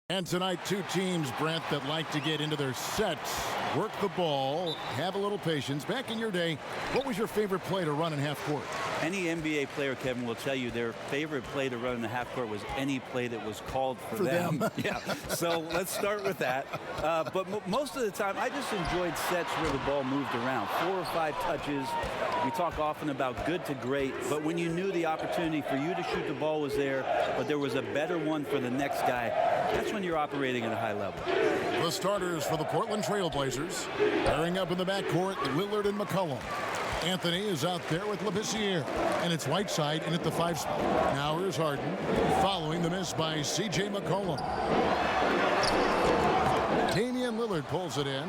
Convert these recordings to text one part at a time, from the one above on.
And tonight, two teams, Brent, that like to get into their sets, work the ball, have a little patience. Back in your day, what was your favorite play to run in half court? Any NBA player, Kevin, will tell you their favorite play to run in the half court was any play that was called for them. Yeah. So let's start with that. But most of the time, I just enjoyed sets where the ball moved around. 4 or 5 touches. We talk often about good to great, but when you knew the opportunity for you to shoot the ball was there, but there was a better one for the next guy, that's when you're operating at a high level. The starters for the Portland Trail Blazers. Pairing up in the backcourt, Lillard and McCollum. Anthony is out there with Labissiere, and it's Whiteside in at the 5 spot. Now here's Harden, following the miss by C.J. McCollum. Damian Lillard pulls it in.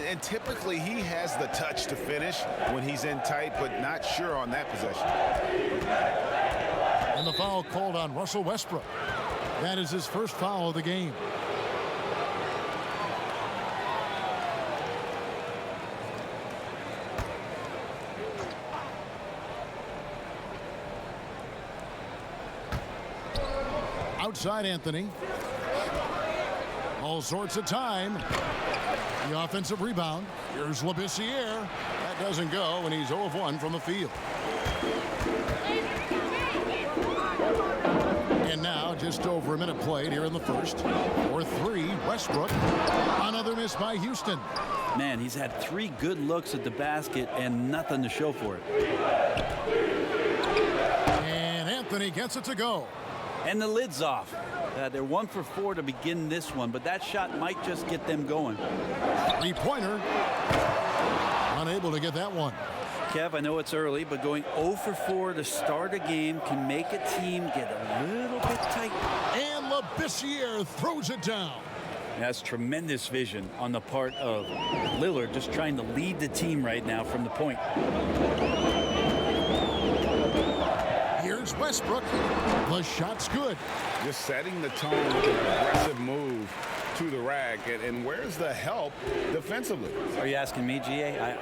And typically he has the touch to finish when he's in tight, but not sure on that possession. And the foul called on Russell Westbrook. That is his first foul of the game. Outside Anthony. All sorts of time. The offensive rebound. Here's Labissiere. That doesn't go, and he's 0 of 1 from the field. And now, just over a minute played here in the first. For 3, Westbrook. Another miss by Houston. Man, he's had 3 good looks at the basket and nothing to show for it. And Anthony gets it to go. And the lid's off. They're 1 for 4 to begin this one, but that shot might just get them going. 3-pointer. Unable to get that one. Kev, I know it's early, but going 0 for 4 to start a game can make a team get a little bit tight. And Labissiere throws it down. That's tremendous vision on the part of Lillard, just trying to lead the team right now from the point. Here's Westbrook. The shot's good. Just setting the tone with an aggressive move to the rack. And where's the help defensively? Are you asking me, GA?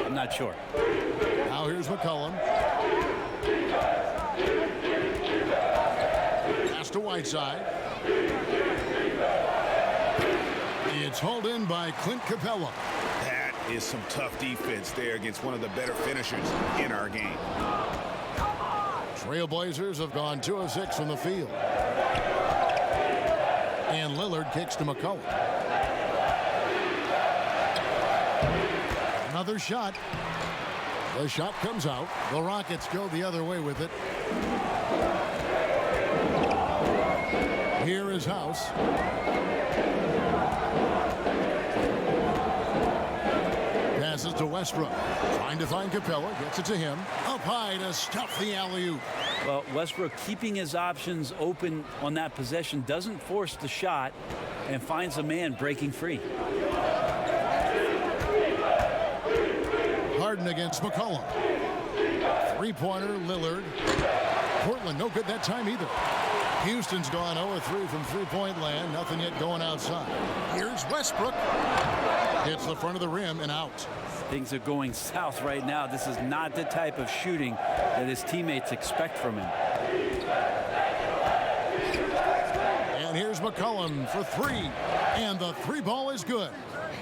I'm not sure. Now here's McCollum. Pass to Whiteside. It's hauled in by Clint Capella. That is some tough defense there against one of the better finishers in our game. Trailblazers have gone 2 of 6 from the field. And Lillard kicks to McCollum. Another shot. The shot comes out. The Rockets go the other way with it. Here is House. Passes to Westbrook. Trying to find Capella. Gets it to him. Up high to stuff the alley-oop. Well, Westbrook keeping his options open on that possession, doesn't force the shot, and finds a man breaking free. Harden against McCollum. 3-pointer, Lillard. Portland, no good that time either. Houston's gone 0-3 from three-point land. Nothing yet going outside. Here's Westbrook. Hits the front of the rim and out. Things are going south right now. This is not the type of shooting that his teammates expect from him. And here's McCollum for 3. And the 3 ball is good.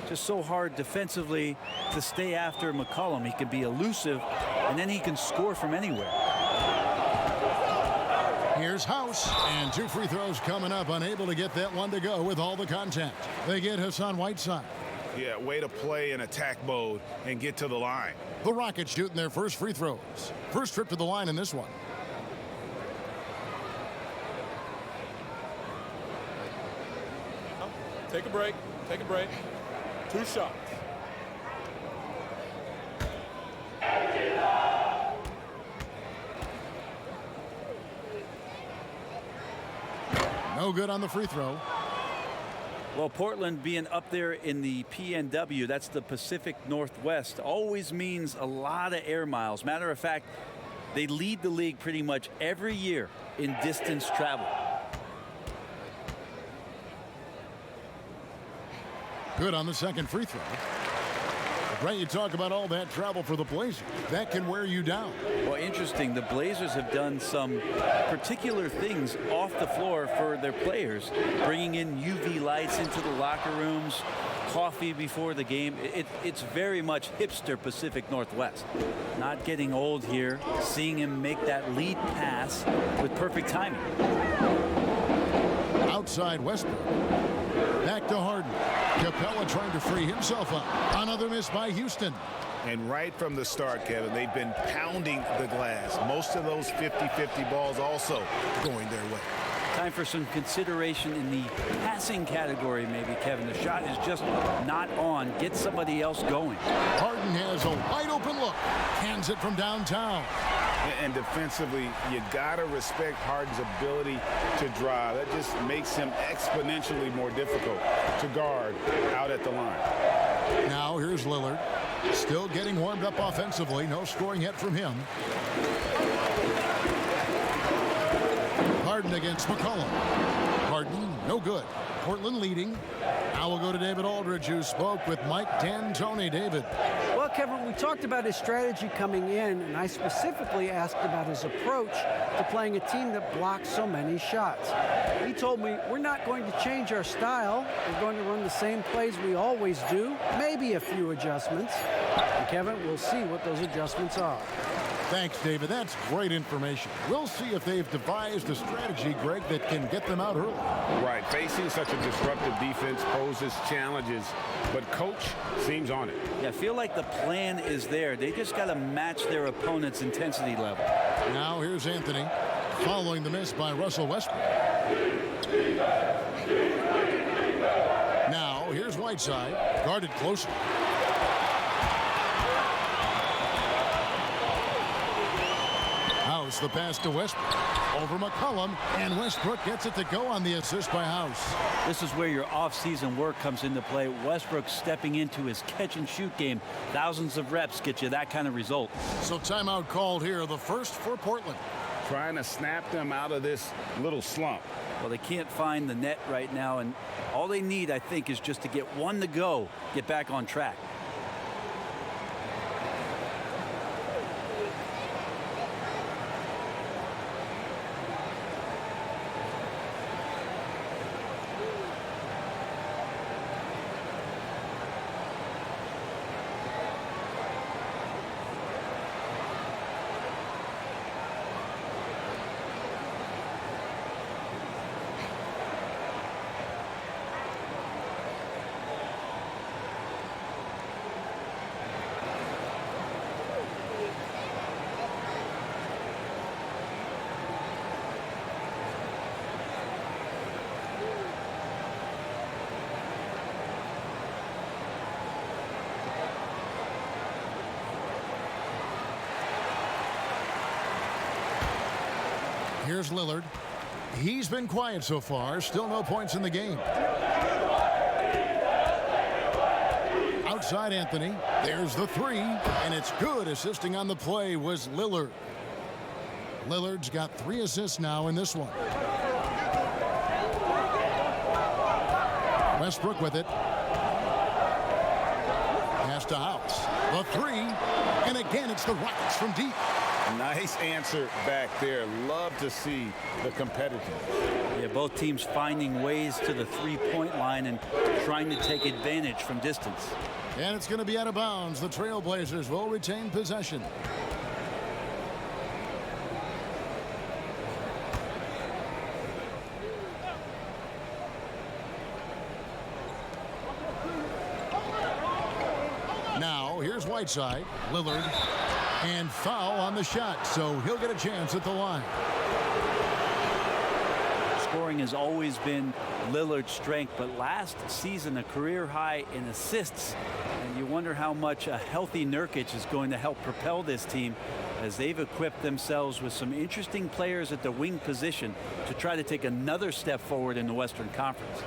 Just so hard defensively to stay after McCollum. He can be elusive, and then he can score from anywhere. Here's House. And 2 free throws coming up. Unable to get that one to go with all the contact. They get Hassan Whiteside. Yeah, way to play in attack mode and get to the line. The Rockets shooting their first free throws. First trip to the line in this one. Take a break. Take a break. 2 shots. No good on the free throw. Well, Portland being up there in the PNW, that's the Pacific Northwest, always means a lot of air miles. Matter of fact, they lead the league pretty much every year in distance travel. Good on the second free throw. Right, you talk about all that travel for the Blazers. That can wear you down. Well, interesting. The Blazers have done some particular things off the floor for their players, bringing in UV lights into the locker rooms, coffee before the game. It's very much hipster Pacific Northwest. Not getting old here, seeing him make that lead pass with perfect timing. Outside Westbrook. Back to Harden. Capella trying to free himself up. Another miss by Houston. And right from the start, Kevin, they've been pounding the glass. Most of those 50-50 balls also going their way. Time for some consideration in the passing category, maybe, Kevin. The shot is just not on. Get somebody else going. Harden has a wide open look. Hands it from downtown. And defensively, you got to respect Harden's ability to drive. That just makes him exponentially more difficult to guard out at the line. Now here's Lillard. Still getting warmed up offensively. No scoring yet from him. Harden against McCollum. Harden, no good. Portland leading. Now we'll go to David Aldridge, who spoke with Mike D'Antoni. David. Well, Kevin, we talked about his strategy coming in, and I specifically asked about his approach to playing a team that blocks so many shots. He told me, we're not going to change our style. We're going to run the same plays we always do, maybe a few adjustments. And Kevin, we'll see what those adjustments are. Thanks, David. That's great information. We'll see if they've devised a strategy, Greg, that can get them out early. Right. Facing such a disruptive defense poses challenges, but coach seems on it. Yeah, I feel like the plan is there. They just got to match their opponent's intensity level. Now here's Anthony following the miss by Russell Westbrook. Now here's Whiteside, guarded closely. House the pass to Westbrook. Over McCollum, and Westbrook gets it to go on the assist by House. This is where your off-season work comes into play. Westbrook stepping into his catch-and-shoot game. Thousands of reps get you that kind of result. So timeout called here, the first for Portland. Trying to snap them out of this little slump. Well, they can't find the net right now, and all they need, I think, is just to get one to go, get back on track. Here's Lillard. He's been quiet so far. Still no points in the game. Outside Anthony. There's the three. And it's good. Assisting on the play was Lillard. Lillard's got 3 assists now in this one. Westbrook with it. Pass to House. The three. And again, it's the Rockets from deep. Nice answer back there. Love to see the competitiveness. Yeah, both teams finding ways to the three-point line and trying to take advantage from distance. And it's going to be out of bounds. The Trailblazers will retain possession. Now, here's Whiteside. Lillard. And foul on the shot, so he'll get a chance at the line. Scoring has always been Lillard's strength, but last season a career high in assists. And you wonder how much a healthy Nurkic is going to help propel this team, as they've equipped themselves with some interesting players at the wing position to try to take another step forward in the Western Conference.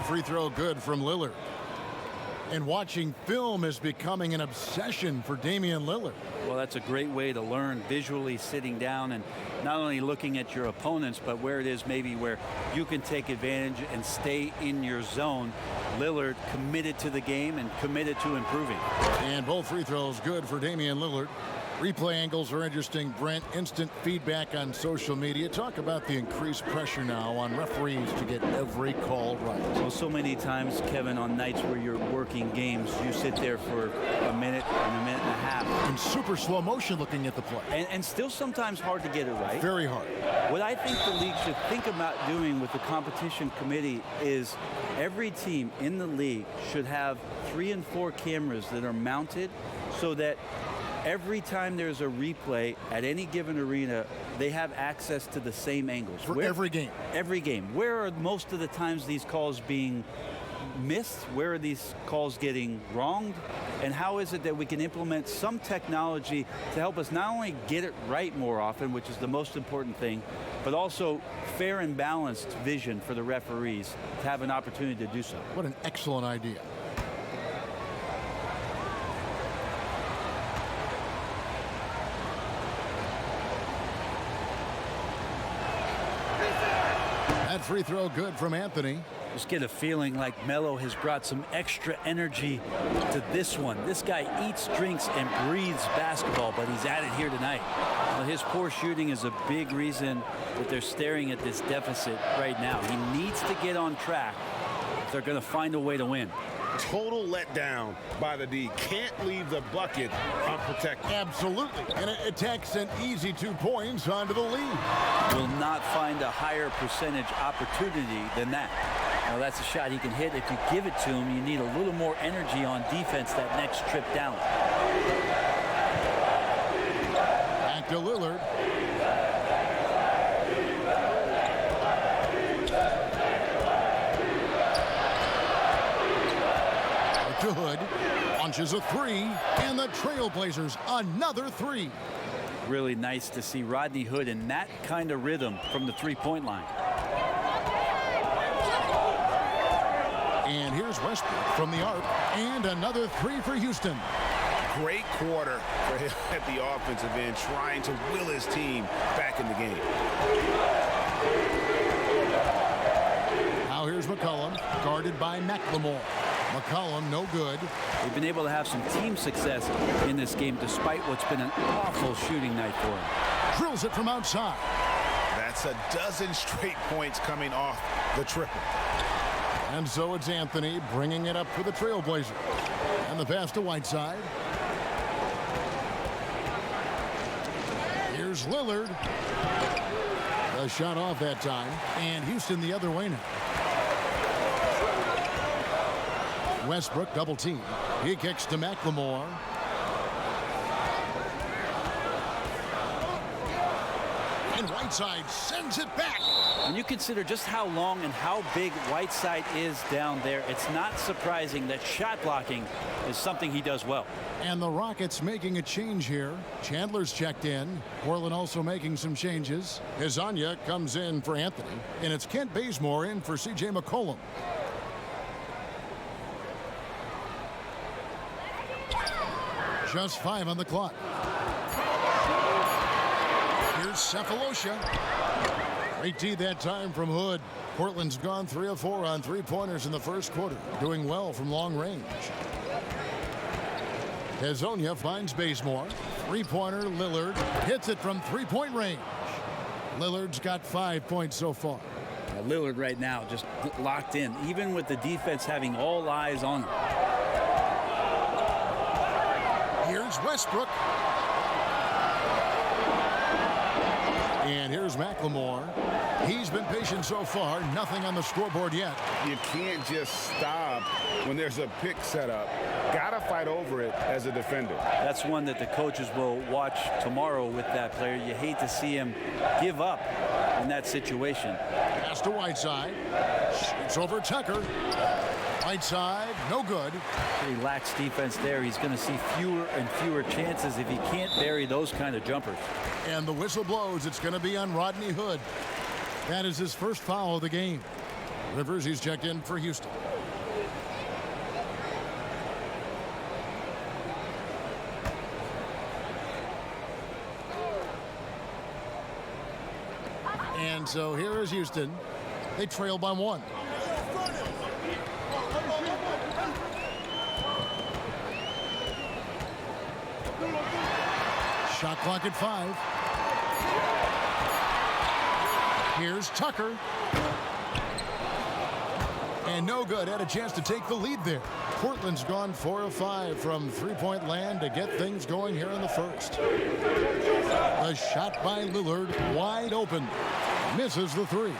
Free throw good from Lillard. And watching film is becoming an obsession for Damian Lillard. Well, that's a great way to learn, visually sitting down and not only looking at your opponents, but where it is maybe where you can take advantage and stay in your zone. Lillard committed to the game and committed to improving. And both free throws good for Damian Lillard. Replay angles are interesting, Brent. Instant feedback on social media. Talk about the increased pressure now on referees to get every call right. Well, so many times, Kevin, on nights where you're working games, you sit there for a minute and a minute and a half. In super slow motion looking at the play. And still sometimes hard to get it right. Very hard. What I think the league should think about doing with the competition committee is every team in the league should have 3 and 4 cameras that are mounted so that every time there's a replay at any given arena, they have access to the same angles. For every game. Every game. Where are most of the times these calls being missed? Where are these calls getting wronged? And how is it that we can implement some technology to help us not only get it right more often, which is the most important thing, but also fair and balanced vision for the referees to have an opportunity to do so? What an excellent idea. That free throw good from Anthony. Just get a feeling like Melo has brought some extra energy to this one. This guy eats, drinks, and breathes basketball, but he's at it here tonight. Well, his poor shooting is a big reason that they're staring at this deficit right now. He needs to get on track if they're going to find a way to win. Total letdown by the D. Can't leave the bucket unprotected. Absolutely. And it takes an easy 2 points onto the lead. Will not find a higher percentage opportunity than that. Now that's a shot he can hit. If you give it to him, you need a little more energy on defense that next trip down. Back to Lillard. Good. Launches a 3, and the Trailblazers another 3. Really nice to see Rodney Hood in that kind of rhythm from the three-point line. And here's Westbrook from the arc, and another 3 for Houston. Great quarter for him at the offensive end, trying to will his team back in the game. Now here's McCollum, guarded by McLemore. McCollum, no good. They've been able to have some team success in this game despite what's been an awful shooting night for him. Drills it from outside. That's a dozen straight points coming off the triple. And so it's Anthony bringing it up for the Trailblazers. And the pass to Whiteside. Here's Lillard. The shot off that time. And Houston the other way now. Westbrook double team. He kicks to McLemore. And Whiteside sends it back. When you consider just how long and how big Whiteside is down there, it's not surprising that shot blocking is something he does well. And the Rockets making a change here. Chandler's checked in. Portland also making some changes. Hezonja comes in for Anthony. And it's Kent Bazemore in for C.J. McCollum. Just 5 on the clock. Here's Cephalosha. Great D that time from Hood. Portland's gone 3 of 4 on 3-pointers in the first quarter. Doing well from long range. Hezonja finds Bazemore. 3-pointer, Lillard hits it from 3-point range. Lillard's got 5 points so far. Lillard right now just locked in, even with the defense having all eyes on him. Here's Westbrook. And here's McLemore. He's been patient so far. Nothing on the scoreboard yet. You can't just stop when there's a pick set up. Gotta fight over it as a defender. That's one that the coaches will watch tomorrow with that player. You hate to see him give up in that situation. Pass to Whiteside. Shoots over Tucker. Whiteside, no good. Pretty lax defense there. He's going to see fewer and fewer chances if he can't bury those kind of jumpers. And the whistle blows. It's going to be on Rodney Hood. That is his first foul of the game. Rivers, he's checked in for Houston. And so here is Houston. They trail by 1. Shot clock at 5. Here's Tucker. And no good. Had a chance to take the lead there. Portland's gone 4 of 5 from three-point land to get things going here in the first. The shot by Lillard, wide open. Misses the 3.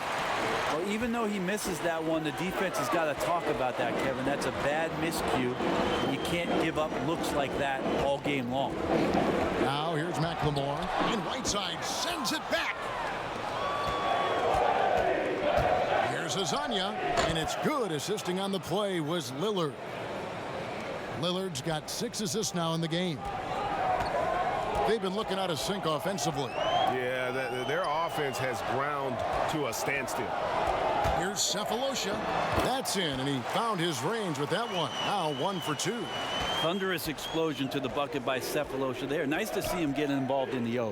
Well, even though he misses that one, the defense has got to talk about that, Kevin. That's a bad miscue. You can't give up looks like that all game long. Now here's McLemore, and Whiteside sends it back. Here's Azania, and it's good. Assisting on the play was Lillard. Lillard's got 6 assists now in the game. They've been looking out of sync offensively. Yeah, their offense has ground to a standstill. Here's Cephalosha. That's in, and he found his range with that one. Now 1 for 2. Thunderous explosion to the bucket by Cephalosha there. Nice to see him get involved in the O.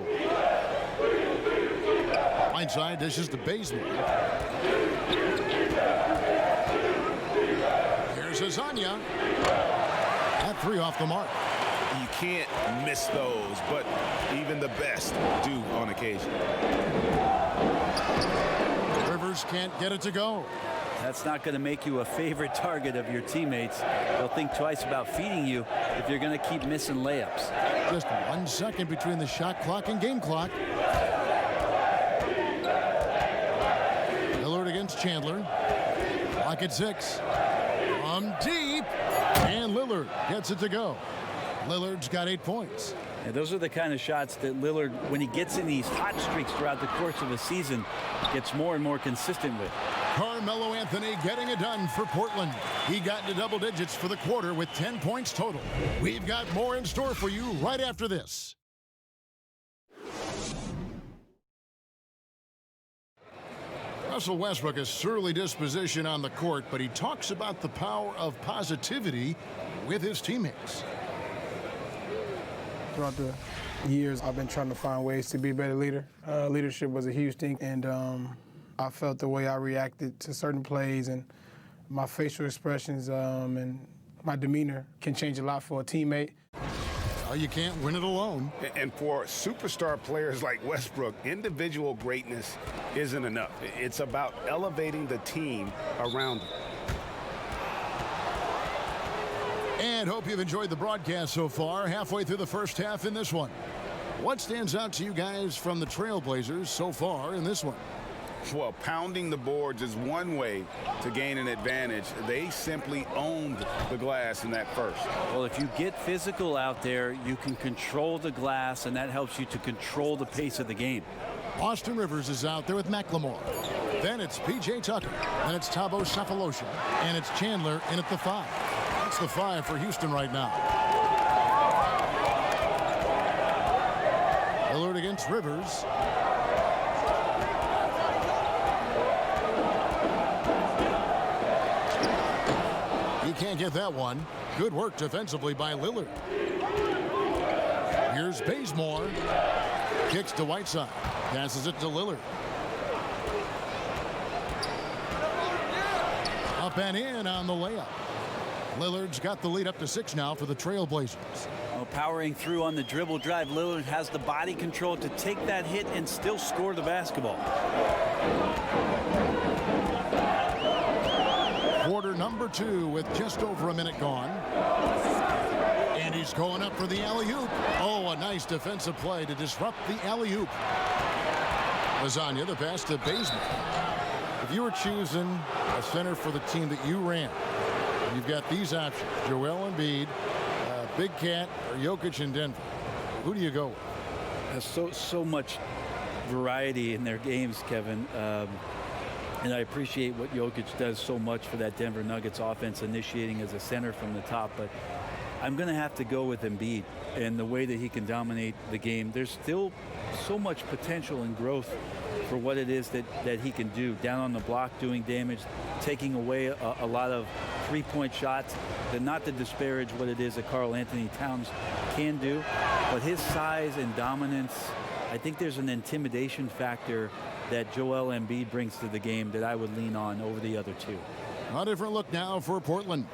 Whiteside dishes to Bazemore. Here's Azania. That 3 off the mark. You can't miss those, but even the best do on occasion. Rivers can't get it to go. That's not going to make you a favorite target of your teammates. They'll think twice about feeding you if you're going to keep missing layups. Just 1 second between the shot clock and game clock. Lillard against Chandler. Clock at 6. From deep. And Lillard gets it to go. Lillard's got 8 points. Yeah, those are the kind of shots that Lillard, when he gets in these hot streaks throughout the course of a season, gets more and more consistent with. Carmelo Anthony getting it done for Portland. He got into double digits for the quarter with 10 points total. We've got more in store for you right after this. Russell Westbrook has surly disposition on the court, but he talks about the power of positivity with his teammates. Throughout the years, I've been trying to find ways to be a better leader. Leadership was a huge thing, and I felt the way I reacted to certain plays and my facial expressions and my demeanor can change a lot for a teammate. You can't win it alone. And for superstar players like Westbrook, individual greatness isn't enough. It's about elevating the team around him. And hope you've enjoyed the broadcast so far. Halfway through the first half in this one. What stands out to you guys from the Trailblazers so far in this one? Well, pounding the boards is one way to gain an advantage. They simply owned the glass in that first. Well, if you get physical out there, you can control the glass, and that helps you to control the pace of the game. Austin Rivers is out there with McLemore. Then it's P.J. Tucker. Then it's Thabo Cephalosha. And it's Chandler in at the 5. That's the 5 for Houston right now. Lillard against Rivers. He can't get that one. Good work defensively by Lillard. Here's Bazemore. Kicks to Whiteside. Passes it to Lillard. Up and in on the layup. Lillard's got the lead up to 6 now for the Trailblazers. Well, powering through on the dribble drive, Lillard has the body control to take that hit and still score the basketball. Quarter number 2 with just over a minute gone. And he's going up for the alley-oop. Oh, a nice defensive play to disrupt the alley-oop. Lasagna, the pass to Bazemore. If you were choosing a center for the team that you ran, you've got these options: Joel Embiid, Big Cat, or Jokic in Denver. Who do you go with? There's so much variety in their games, Kevin. And I appreciate what Jokic does so much for that Denver Nuggets offense, initiating as a center from the top. But I'm going to have to go with Embiid and the way that he can dominate the game. There's still so much potential and growth for what it is that he can do. Down on the block, doing damage, taking away a lot of three-point shots. Not to disparage what it is that Karl Anthony Towns can do, but his size and dominance, I think there's an intimidation factor that Joel Embiid brings to the game that I would lean on over the other two. A different look now for Portland.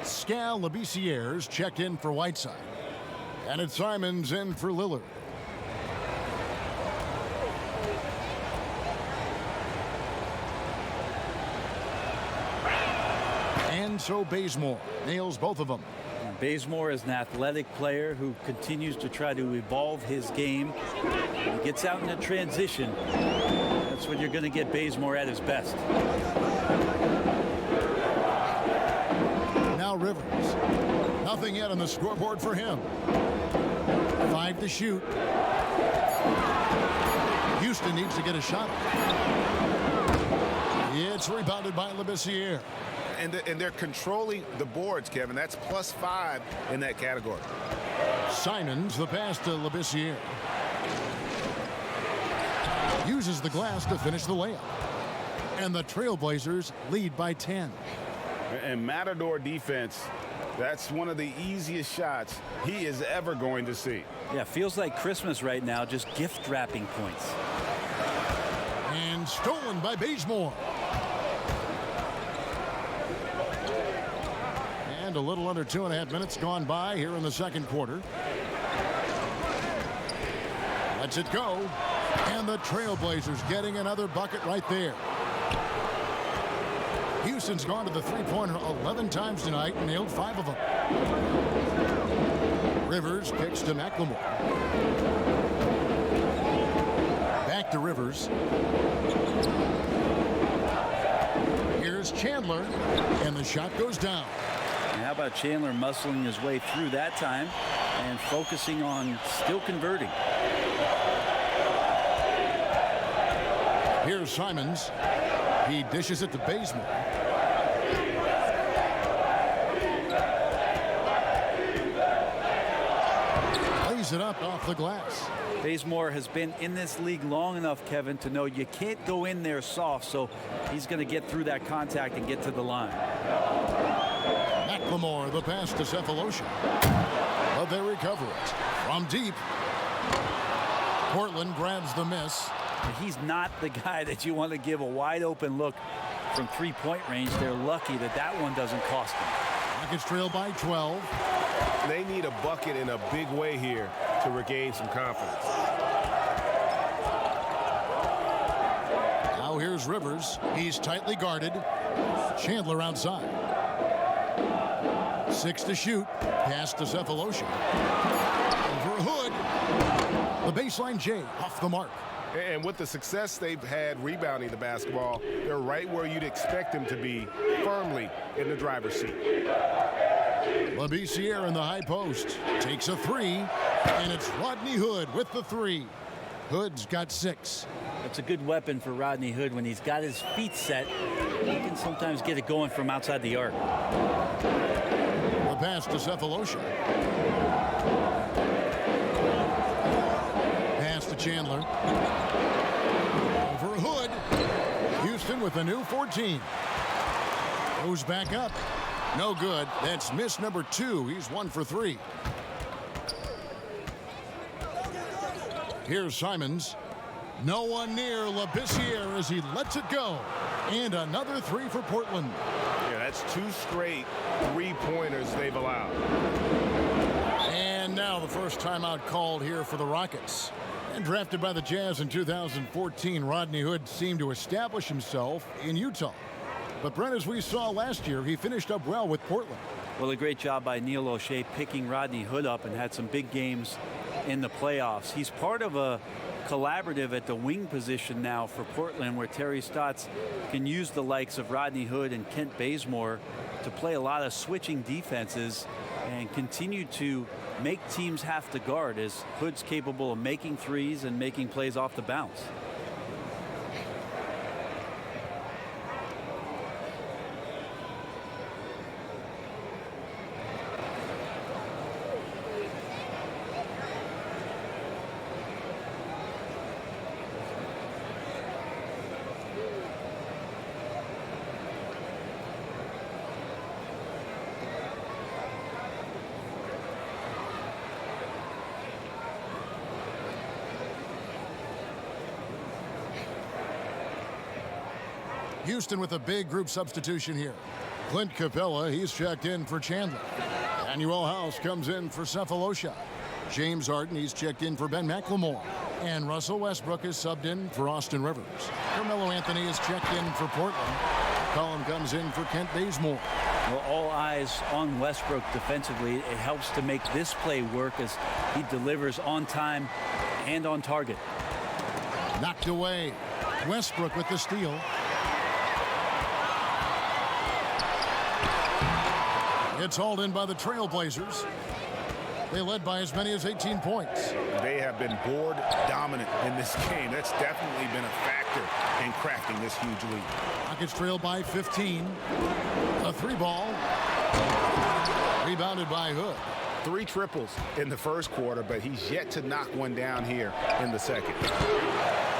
Skal Labissière's checked in for Whiteside. And it's Simons in for Lillard. And so Bazemore nails both of them. Bazemore is an athletic player who continues to try to evolve his game. He gets out in the transition. That's when you're going to get Bazemore at his best. Now Rivers. Nothing yet on the scoreboard for him. 5 to shoot. Houston needs to get a shot. It's rebounded by Labissière. And they're controlling the boards, Kevin. That's +5 in that category. Simons, the pass to Labissière. Uses the glass to finish the layup. And the Trailblazers lead by 10. And Matador defense, that's one of the easiest shots he is ever going to see. Yeah, feels like Christmas right now, just gift wrapping points. And stolen by Bazemore. And a little under 2.5 minutes gone by here in the second quarter. Lets it go. And the Trailblazers getting another bucket right there. Houston's gone to the three-pointer 11 times tonight and nailed 5 of them. Rivers kicks to McLemore. Back to Rivers. Here's Chandler, and the shot goes down. And how about Chandler muscling his way through that time and focusing on still converting? Here's Simons. He dishes it to Bazemore. Lays it up off the glass. Bazemore has been in this league long enough, Kevin, to know you can't go in there soft, so he's going to get through that contact and get to the line. McLemore, the pass to Cephalosha. But they recover it from deep. Portland grabs the miss. He's not the guy that you want to give a wide open look from three-point range. They're lucky that that one doesn't cost them. Rockets trail by 12. They need a bucket in a big way here to regain some confidence. Now here's Rivers. He's tightly guarded. Chandler outside. 6 to shoot. Pass to Cephalosha. Over Hood. The baseline J off the mark. And with the success they've had rebounding the basketball, they're right where you'd expect them to be, firmly in the driver's seat. Labissière in the high post. Takes a 3. And it's Rodney Hood with the 3. Hood's got 6. That's a good weapon for Rodney Hood. When he's got his feet set, he can sometimes get it going from outside the arc. The pass to Cephalosha. Pass to Chandler. Over Hood. Houston with a new 14. Goes back up. No good. That's miss number 2. He's 1 for 3. Here's Simons. No one near Labissière as he lets it go. And another 3 for Portland. Yeah, that's 2 straight three-pointers they've allowed. And now the first timeout called here for the Rockets. And drafted by the Jazz in 2014, Rodney Hood seemed to establish himself in Utah. But Brent, as we saw last year, he finished up well with Portland. Well, a great job by Neil O'Shea picking Rodney Hood up and had some big games in the playoffs. He's part of a collaborative at the wing position now for Portland, where Terry Stotts can use the likes of Rodney Hood and Kent Bazemore to play a lot of switching defenses and continue to make teams have to guard, as Hood's capable of making threes and making plays off the bounce. Houston with a big group substitution here. Clint Capella, he's checked in for Chandler. Emmanuel House comes in for Cephalosha. James Harden, he's checked in for Ben McLemore. And Russell Westbrook is subbed in for Austin Rivers. Carmelo Anthony is checked in for Portland. Collin comes in for Kent Bazemore. Well, all eyes on Westbrook defensively. It helps to make this play work as he delivers on time and on target. Knocked away. Westbrook with the steal. It's hauled in by the Trailblazers. They led by as many as 18 points. They have been board dominant in this game. That's definitely been a factor in crafting this huge lead. Rockets trail by 15. A 3-ball. Rebounded by Hood. 3 triples in the first quarter, but he's yet to knock one down here in the second.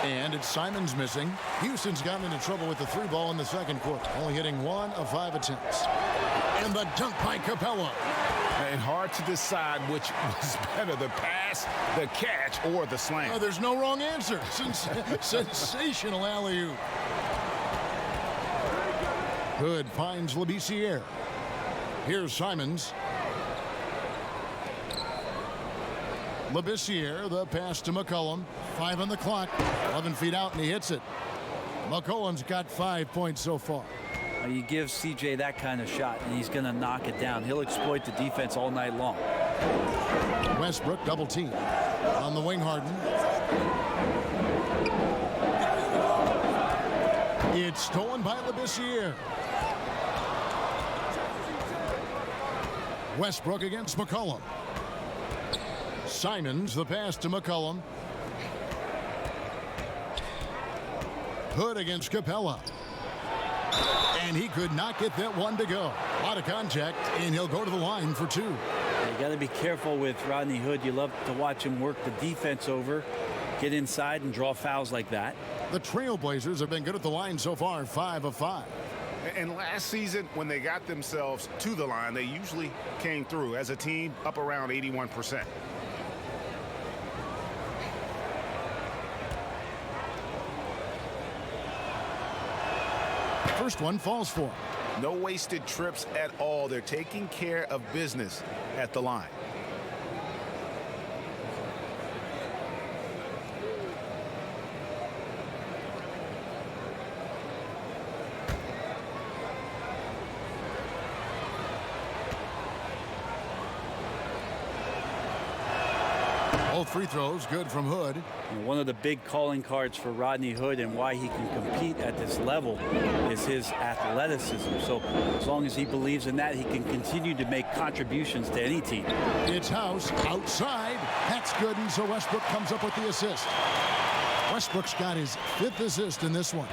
And it's Simons missing. Houston's gotten into trouble with the 3-ball in the second quarter, only hitting 1 of 5 attempts. And the dunk by Capella. And hard to decide which was better, the pass, the catch, or the slam. Oh, there's no wrong answer. Sensational alley-oop. Hood finds Labissiere. Here's Simons. Labissiere, the pass to McCollum. 5 on the clock. 11 feet out, and he hits it. McCollum's got 5 points so far. You give CJ that kind of shot, and he's going to knock it down. He'll exploit the defense all night long. Westbrook double team. On the wing, Harden. It's stolen by Labissiere. Westbrook against McCollum. Simons, the pass to McCollum. Hood against Capella. And he could not get that one to go. A lot of contact, and he'll go to the line for 2. You got to be careful with Rodney Hood. You love to watch him work the defense over, get inside, and draw fouls like that. The Trailblazers have been good at the line so far, 5 of 5. And last season, when they got themselves to the line, they usually came through as a team up around 81%. First one falls for him. No wasted trips at all. They're taking care of business at the line. Both free throws good from Hood. And one of the big calling cards for Rodney Hood and why he can compete at this level is his athleticism. So as long as he believes in that, he can continue to make contributions to any team. It's House outside. That's good, and so Westbrook comes up with the assist. Westbrook's got his 5th assist in this one.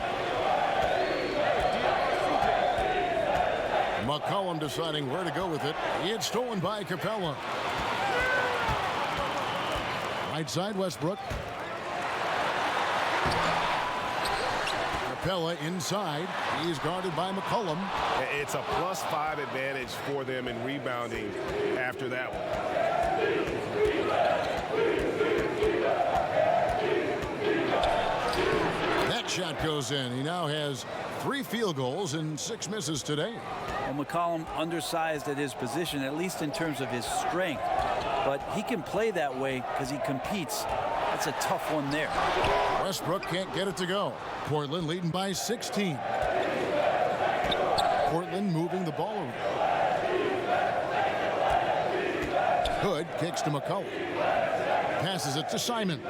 McCollum deciding where to go with it. It's stolen by Capella. Right side, Westbrook. Capella inside. He's guarded by McCollum. It's a +5 advantage for them in rebounding after that one. That shot goes in. He now has 3 field goals and 6 misses today. Well, McCollum undersized at his position, at least in terms of his strength. But he can play that way because he competes. That's a tough one there. Westbrook can't get it to go. Portland leading by 16. Portland moving the ball around. Hood kicks to McCollum. Passes it to Simons.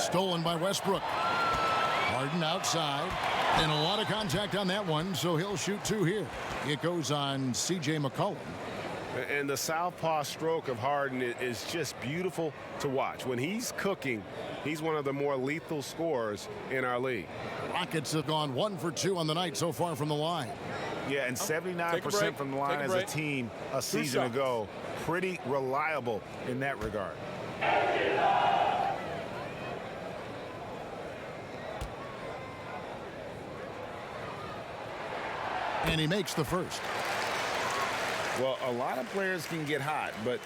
Stolen by Westbrook. Harden outside. And a lot of contact on that one, so he'll shoot 2 here. It goes on C.J. McCollum. And the southpaw stroke of Harden is just beautiful to watch. When he's cooking, he's one of the more lethal scorers in our league. Rockets have gone 1 for 2 on the night so far from the line. Yeah, and 79% from the line as a team a season ago. Pretty reliable in that regard. And he makes the first. Well, a lot of players can get hot, but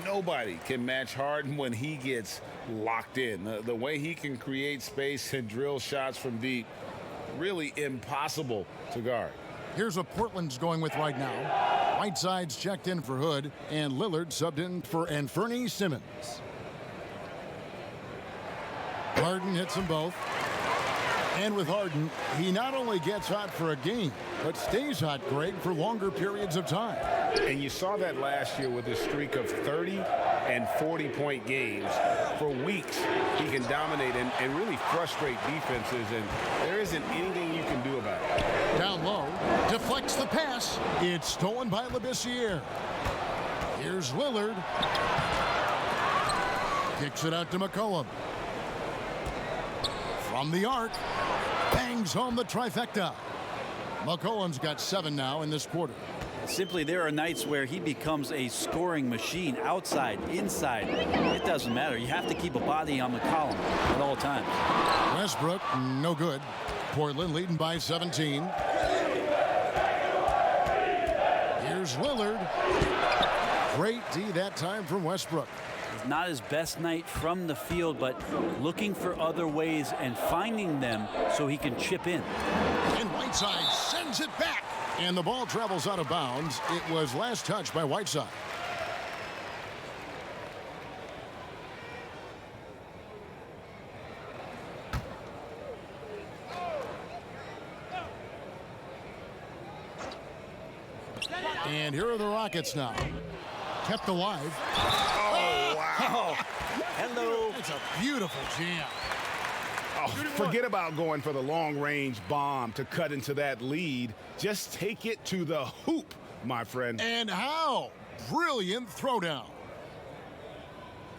nobody can match Harden when he gets locked in. The way he can create space and drill shots from deep, really impossible to guard. Here's what Portland's going with right now. Whiteside's checked in for Hood, and Lillard subbed in for Anthony Simmons. Harden hits them both. And with Harden, he not only gets hot for a game, but stays hot, Greg, for longer periods of time. And you saw that last year with his streak of 30 and 40-point games. For weeks, he can dominate and really frustrate defenses, and there isn't anything you can do about it. Down low, deflects the pass. It's stolen by Labissiere. Here's Lillard. Kicks it out to McCollum. From the arc, bangs home the trifecta. McCollum's got 7 now in this quarter. Simply, there are nights where he becomes a scoring machine, outside, inside. It doesn't matter. You have to keep a body on the column at all times. Westbrook, no good. Portland leading by 17. Here's Lillard. Great D that time from Westbrook. Not his best night from the field, but looking for other ways and finding them so he can chip in. And Whiteside sends it back. And the ball travels out of bounds. It was last touched by Whiteside. And here are the Rockets now. Kept alive. Oh, wow. Hello. It's a beautiful jam. Oh, forget about going for the long-range bomb to cut into that lead. Just take it to the hoop, my friend. And how? Brilliant throwdown.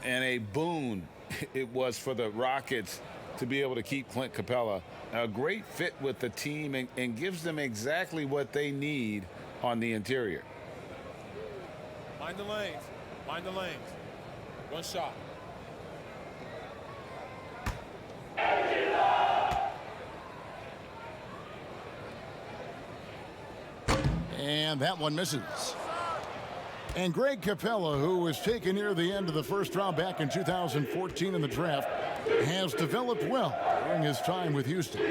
And a boon it was for the Rockets to be able to keep Clint Capella. A great fit with the team and gives them exactly what they need on the interior. Mind the lanes. Mind the lanes. One shot. And that one misses. And Greg Capella, who was taken near the end of the first round back in 2014 in the draft, has developed well during his time with Houston.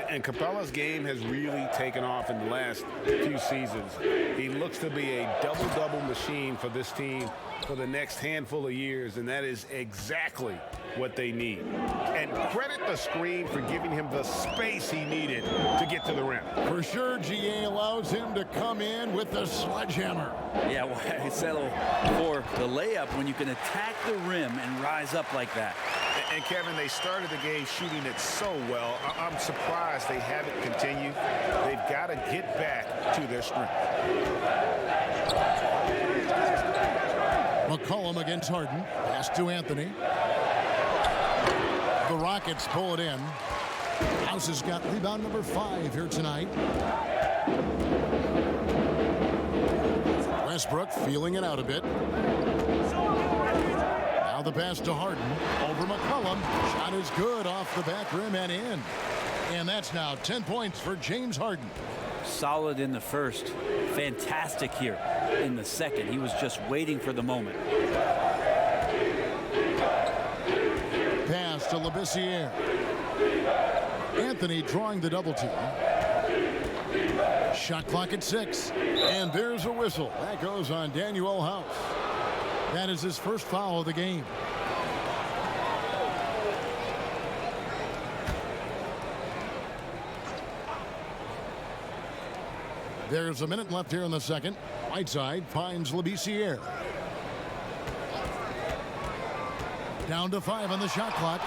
And Capella's game has really taken off in the last few seasons. He looks to be a double-double machine for this team for the next handful of years, and that is exactly what they need. And credit the screen for giving him the space he needed to get to the rim. For sure, GA allows him to come in with the sledgehammer. Yeah, why settle for the layup when you can attack the rim and rise up like that? And Kevin, they started the game shooting it so well. I'm surprised they haven't continued. They've got to get back to their strength. McCollum against Harden. Pass to Anthony. The Rockets pull it in. House has got rebound number 5 here tonight. Westbrook feeling it out a bit. Now the pass to Harden. Over McCollum. Shot is good off the back rim and in. And that's now 10 points for James Harden. Solid in the first. Fantastic here in the second. He was just waiting for the moment. Pass to Labissiere. Anthony drawing the double team. Shot clock at 6. And there's a whistle. That goes on Daniel House. That is his first foul of the game. There's a minute left here in the second. Whiteside finds Labissiere. Down to 5 on the shot clock.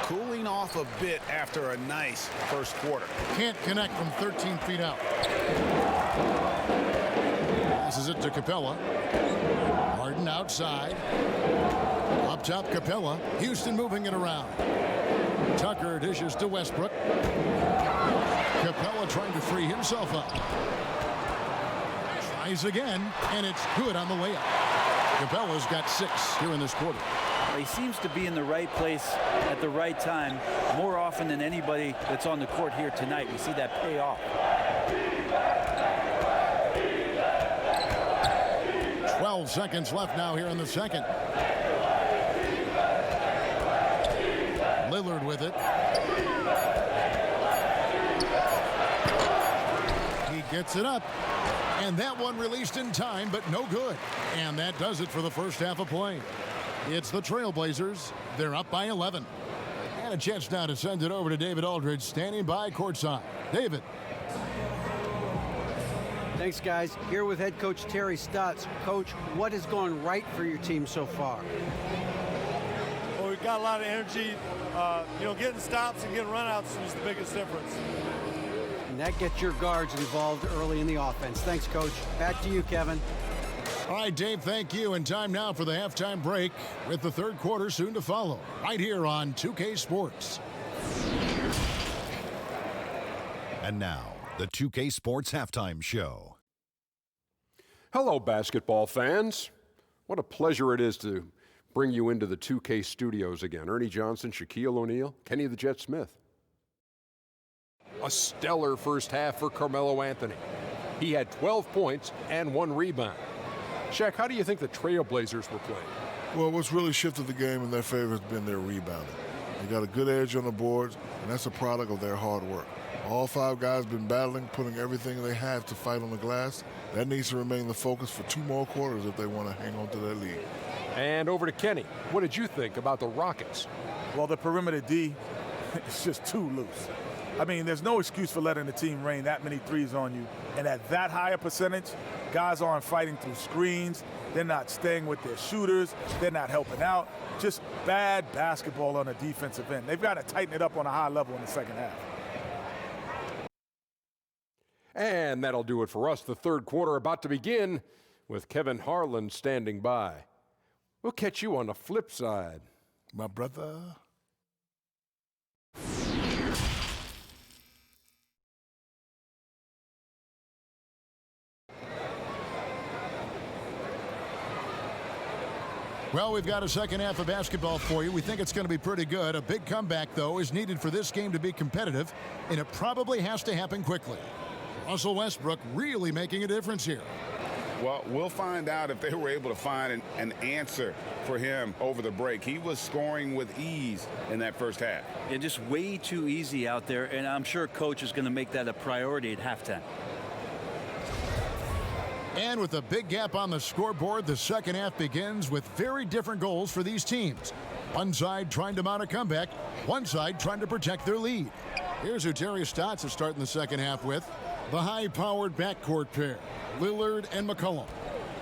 Cooling off a bit after a nice first quarter. Can't connect from 13 feet out. Passes it to Capella. Harden outside. Up top, Capella. Houston moving it around. Tucker dishes to Westbrook. Capella trying to free himself up. Tries again, and it's good on the layup. Capella's got 6 here in this quarter. He seems to be in the right place at the right time more often than anybody that's on the court here tonight. We see that pay off. 12 seconds left now here in the second. Lillard with it. Gets it up. And that one released in time, but no good. And that does it for the first half of play. It's the Trailblazers. They're up by 11. And a chance now to send it over to David Aldridge, standing by courtside. David. Thanks, guys. Here with head coach Terry Stotts. Coach, what has gone right for your team so far? Well, we've got a lot of energy. Getting stops and getting runouts is the biggest difference. And that gets your guards involved early in the offense. Thanks, Coach. Back to you, Kevin. All right, Dave, thank you. And time now for the halftime break with the third quarter soon to follow right here on 2K Sports. And now, the 2K Sports Halftime Show. Hello, basketball fans. What a pleasure it is to bring you into the 2K studios again. Ernie Johnson, Shaquille O'Neal, Kenny the Jet Smith. A stellar first half for Carmelo Anthony. He had 12 points and 1 rebound. Shaq, how do you think the Trailblazers were playing? Well, what's really shifted the game in their favor has been their rebounding. They got a good edge on the boards, and that's a product of their hard work. All 5 guys been battling, putting everything they have to fight on the glass. That needs to remain the focus for 2 more quarters if they want to hang on to that lead. And over to Kenny. What did you think about the Rockets? Well, the perimeter D is just too loose. I mean, there's no excuse for letting the team rain that many threes on you. And at that higher percentage, guys aren't fighting through screens. They're not staying with their shooters. They're not helping out. Just bad basketball on the defensive end. They've got to tighten it up on a high level in the second half. And that'll do it for us. The third quarter about to begin with Kevin Harlan standing by. We'll catch you on the flip side. My brother. Well, we've got a second half of basketball for you. We think it's going to be pretty good. A big comeback, though, is needed for this game to be competitive, and it probably has to happen quickly. Russell Westbrook really making a difference here. Well, we'll find out if they were able to find an answer for him over the break. He was scoring with ease in that first half. And just way too easy out there, and I'm sure Coach is going to make that a priority at halftime. And with a big gap on the scoreboard, the second half begins with very different goals for these teams. One side trying to mount a comeback, one side trying to protect their lead. Here's who Terry Stotts is starting the second half with. The high-powered backcourt pair, Lillard and McCollum.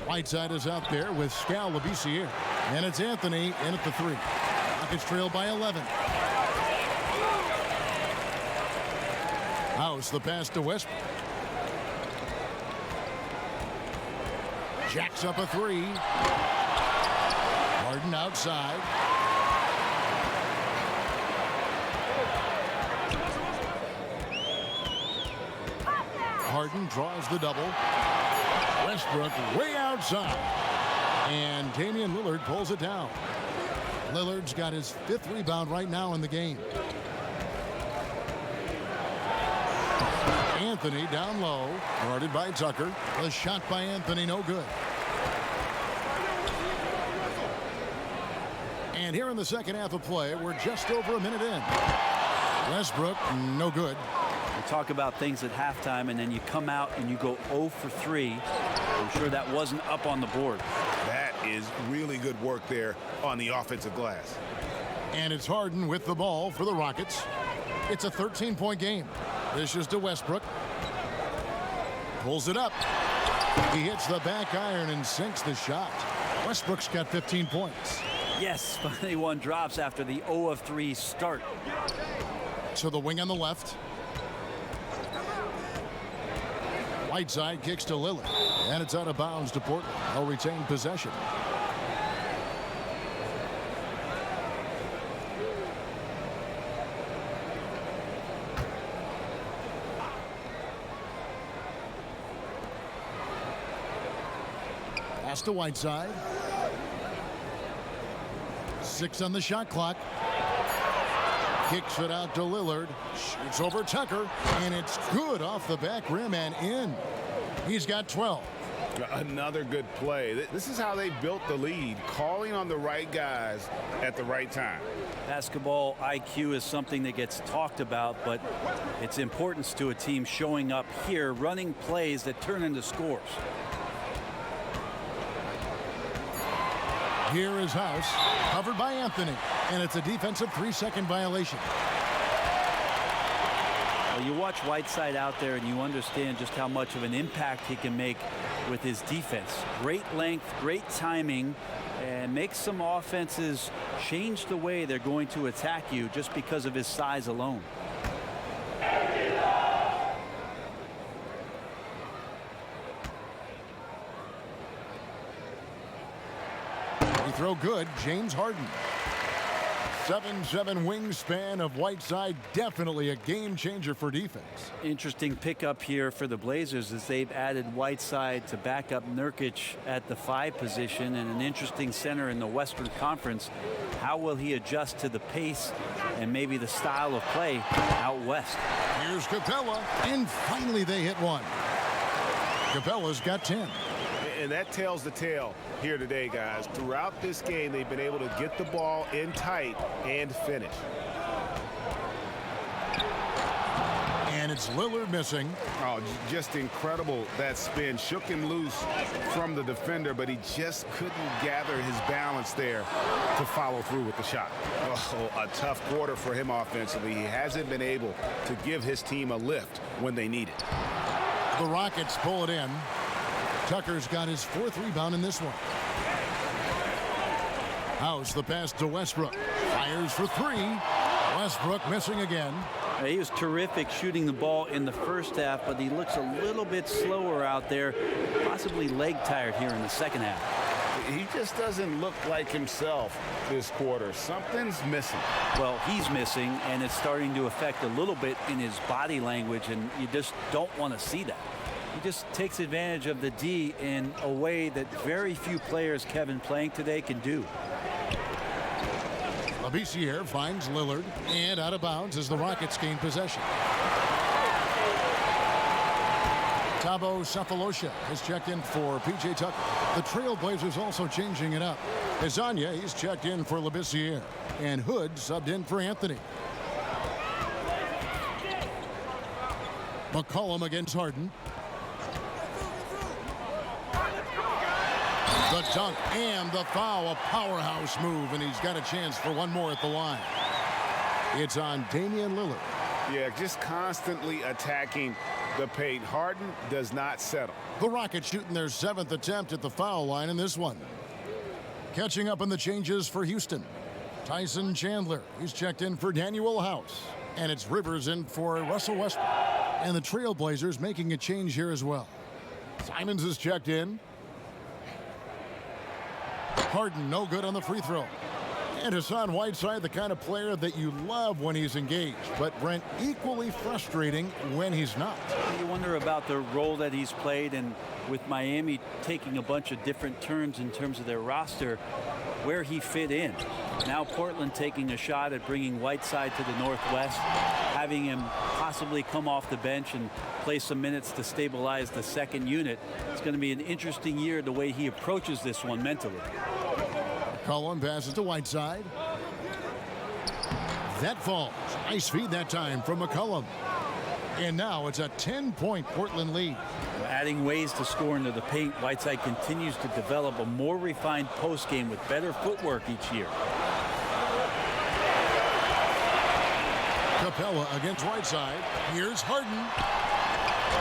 Whiteside is out there with Scal Labissiere. And it's Anthony in at the 3. Rockets trail by 11. House the pass to Westbrook. Jacks up a 3. Harden outside. Harden draws the double. Westbrook way outside. And Damian Lillard pulls it down. Lillard's got his 5th rebound right now in the game. Anthony down low, guarded by Tucker. The shot by Anthony, no good. And here in the second half of play, we're just over a minute in. Westbrook, no good. We talk about things at halftime, and then you come out and you go 0 for 3. I'm sure that wasn't up on the board. That is really good work there on the offensive glass. And it's Harden with the ball for the Rockets. It's a 13-point game. This is to Westbrook. Pulls it up. He hits the back iron and sinks the shot. Westbrook's got 15 points. Yes, finally one drops after the 0 of 3 start. To the wing on the left. Whiteside kicks to Lillard. And it's out of bounds to Portland. They'll retain possession. Pass to Whiteside. 6 on the shot clock. Kicks it out to Lillard. Shoots over Tucker. And it's good off the back rim and in. He's got 12. Another good play. This is how they built the lead, calling on the right guys at the right time. Basketball IQ is something that gets talked about, but its importance to a team showing up here, running plays that turn into scores. Here is House, covered by Anthony, and it's a defensive 3-second violation. Well, you watch Whiteside out there and you understand just how much of an impact he can make with his defense. Great length, great timing, and makes some offenses change the way they're going to attack you just because of his size alone. Free throw good, James Harden. 7'7" wingspan of Whiteside, definitely a game changer for defense. Interesting pickup here for the Blazers as they've added Whiteside to back up Nurkic at the 5 position, and an interesting center in the Western Conference. How will he adjust to the pace and maybe the style of play out west? Here's Capella, and finally they hit one. Capella's got 10. And that tells the tale here today, guys. Throughout this game, they've been able to get the ball in tight and finish. And it's Lillard missing. Oh, just incredible. That spin shook him loose from the defender, but he just couldn't gather his balance there to follow through with the shot. Oh, a tough quarter for him offensively. He hasn't been able to give his team a lift when they need it. The Rockets pull it in. Tucker's got his 4th rebound in this one. House, the pass to Westbrook. Fires for 3. Westbrook missing again. He was terrific shooting the ball in the first half, but he looks a little bit slower out there, possibly leg tired here in the second half. He just doesn't look like himself this quarter. Something's missing. Well, he's missing, and it's starting to affect a little bit in his body language, and you just don't want to see that. He just takes advantage of the D in a way that very few players, Kevin, playing today can do. Labissiere finds Lillard, and out of bounds as the Rockets gain possession. Thabo Sefolosha has checked in for P.J. Tucker. The Trailblazers also changing it up. Hezonja, he's checked in for Labissiere, and Hood subbed in for Anthony. McCollum against Harden. The dunk and the foul, a powerhouse move, and he's got a chance for one more at the line. It's on Damian Lillard. Yeah, just constantly attacking the paint. Harden does not settle. The Rockets shooting their 7th attempt at the foul line in this one. Catching up on the changes for Houston. Tyson Chandler, he's checked in for Daniel House. And it's Rivers in for Russell Westbrook. And the Trailblazers making a change here as well. Simons is checked in. Harden no good on the free throw. And Hassan Whiteside, the kind of player that you love when he's engaged, but Brent, equally frustrating when he's not. You wonder about the role that he's played, and with Miami taking a bunch of different turns in terms of their roster, where he fit in. Now Portland taking a shot at bringing Whiteside to the Northwest, having him possibly come off the bench and play some minutes to stabilize the second unit. It's going to be an interesting year the way he approaches this one mentally. Cullen passes to Whiteside. That falls. Nice feed that time from McCollum. And now it's a 10-point Portland lead. Adding ways to score into the paint, Whiteside continues to develop a more refined post game with better footwork each year. Capella against Whiteside. Here's Harden.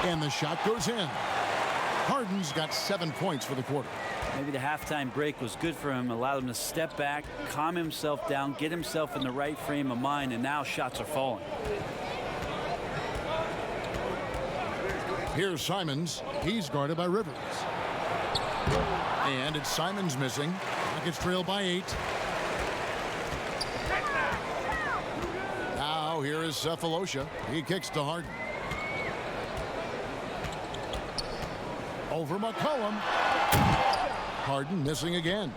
And the shot goes in. Harden's got 7 points for the quarter. Maybe the halftime break was good for him, allowed him to step back, calm himself down, get himself in the right frame of mind, and now shots are falling. Here's Simons. He's guarded by Rivers. And it's Simons missing. Rockets trail by 8. Now here is Sefolosha. He kicks to Harden. Over McCollum. Harden missing again.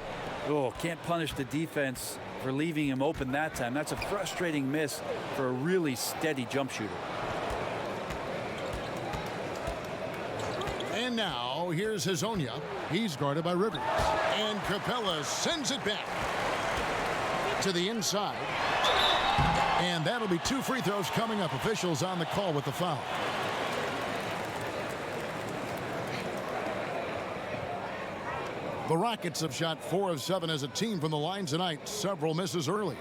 Oh, can't punish the defense for leaving him open that time. That's a frustrating miss for a really steady jump shooter. And now throw. Here's Hazonia. He's guarded by Rivers. And Capella sends it back to the inside. And that'll be 2 free throws coming up. Officials on the call with the foul. The Rockets have shot 4 of 7 as a team from the line tonight. Several misses early.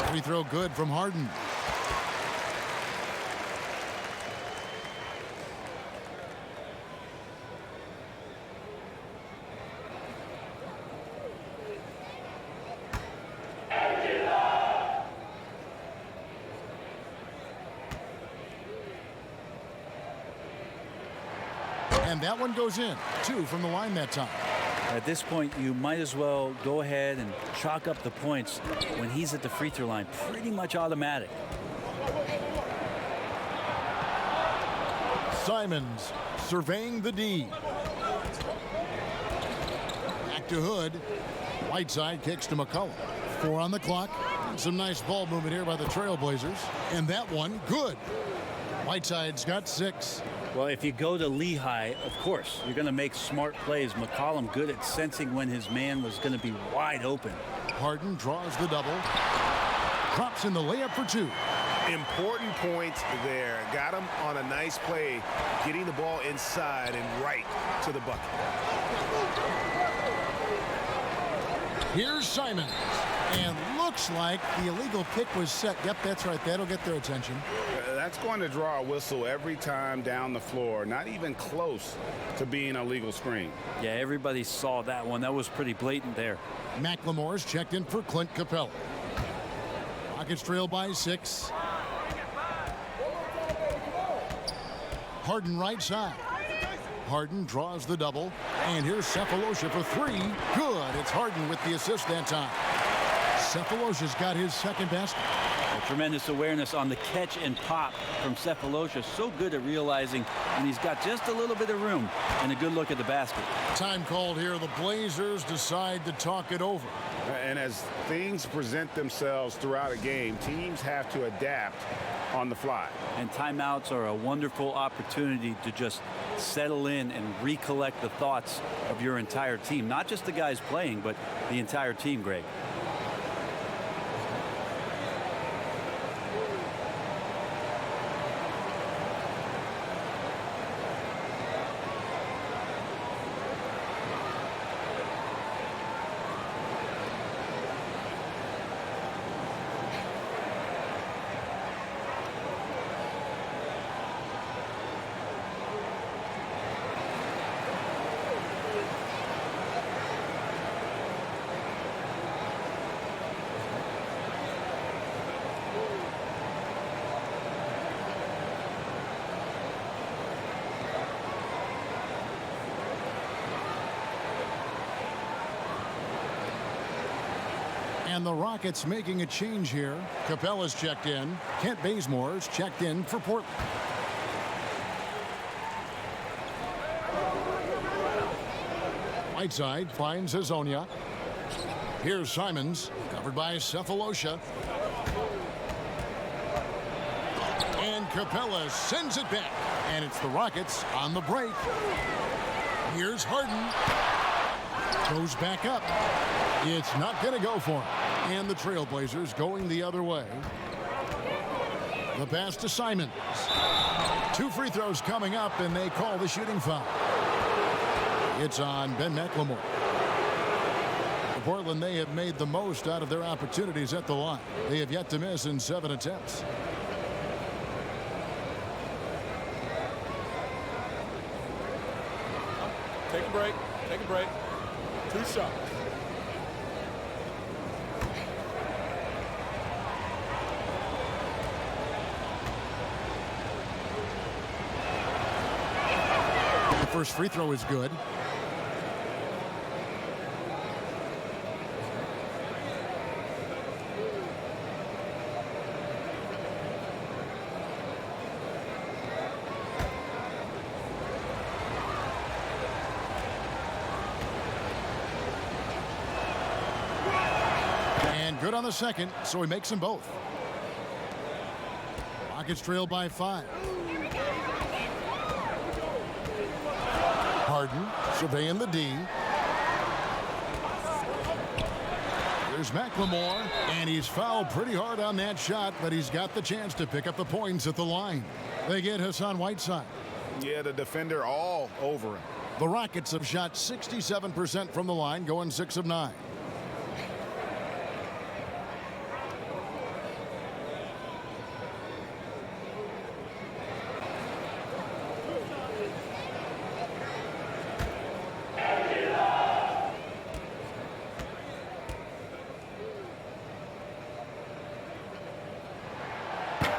Free throw good from Harden. And that one goes in. 2 from the line that time. At this point, you might as well go ahead and chalk up the points when he's at the free throw line. Pretty much automatic. Simons surveying the D. Back to Hood. Whiteside kicks to McCullough. 4 on the clock. Some nice ball movement here by the Trailblazers. And that one, good. Whiteside's got 6. Well, if you go to Lehigh, of course, you're going to make smart plays. McCollum good at sensing when his man was going to be wide open. Harden draws the double. Drops in the layup for 2. Important points there. Got him on a nice play, getting the ball inside and right to the bucket. Here's Simons. And looks like the illegal pick was set. Yep, that's right. That'll get their attention. That's going to draw a whistle every time down the floor. Not even close to being a legal screen. Yeah, everybody saw that one. That was pretty blatant there. McLemore's checked in for Clint Capella. Rockets trail by 6. Harden right side. Harden draws the double. And here's Cephalosha for 3. Good. It's Harden with the assist that time. Cephalosha's got his second basket. A tremendous awareness on the catch and pop from Cephalosha. So good at realizing when he's got just a little bit of room and a good look at the basket. Time called here. The Blazers decide to talk it over. And as things present themselves throughout a game, teams have to adapt on the fly. And timeouts are a wonderful opportunity to just settle in and recollect the thoughts of your entire team. Not just the guys playing, but the entire team, Greg. And the Rockets making a change here. Capella's checked in. Kent Bazemore's checked in for Portland. Whiteside finds Hazonia. Here's Simons, covered by Cephalosha. And Capella sends it back. And it's the Rockets on the break. Here's Harden. Goes back up. It's not going to go for him. And the Trailblazers going the other way. The pass to Simons. 2 free throws coming up, and they call the shooting foul. It's on Ben McLemore. For Portland, they have made the most out of their opportunities at the line. They have yet to miss in 7 attempts. Take a break. Take a break. 2 shots. The first free throw is good. Good on the second, so he makes them both. Rockets trail by 5. Harden surveying the D. There's McLemore, and he's fouled pretty hard on that shot, but he's got the chance to pick up the points at the line. They get Hassan Whiteside. Yeah, the defender all over him. The Rockets have shot 67% from the line, going 6 of 9.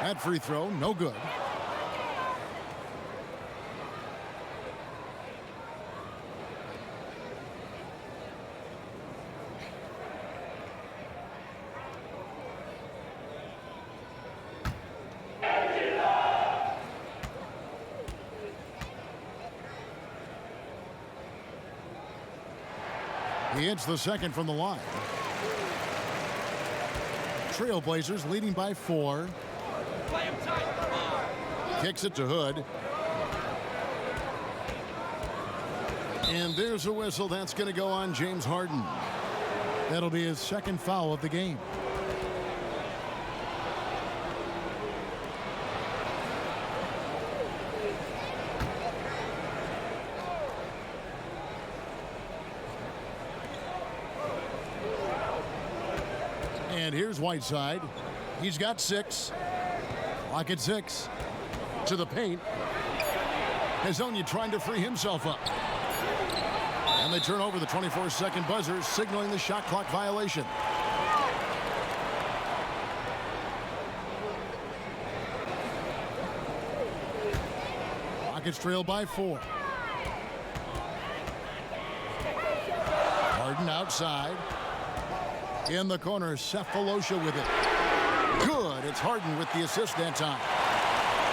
That free throw, no good. He hits the second from the line. Trailblazers leading by 4. Kicks it to Hood. And there's a whistle. That's going to go on James Harden. That'll be his second foul of the game. And here's Whiteside. He's got 6. Lock at 6. To the paint. Hazonia trying to free himself up. And they turn over the 24-second buzzer, signaling the shot clock violation. Rockets trail by 4. Harden outside. In the corner, Cephalosha with it. Good. It's Harden with the assist that time.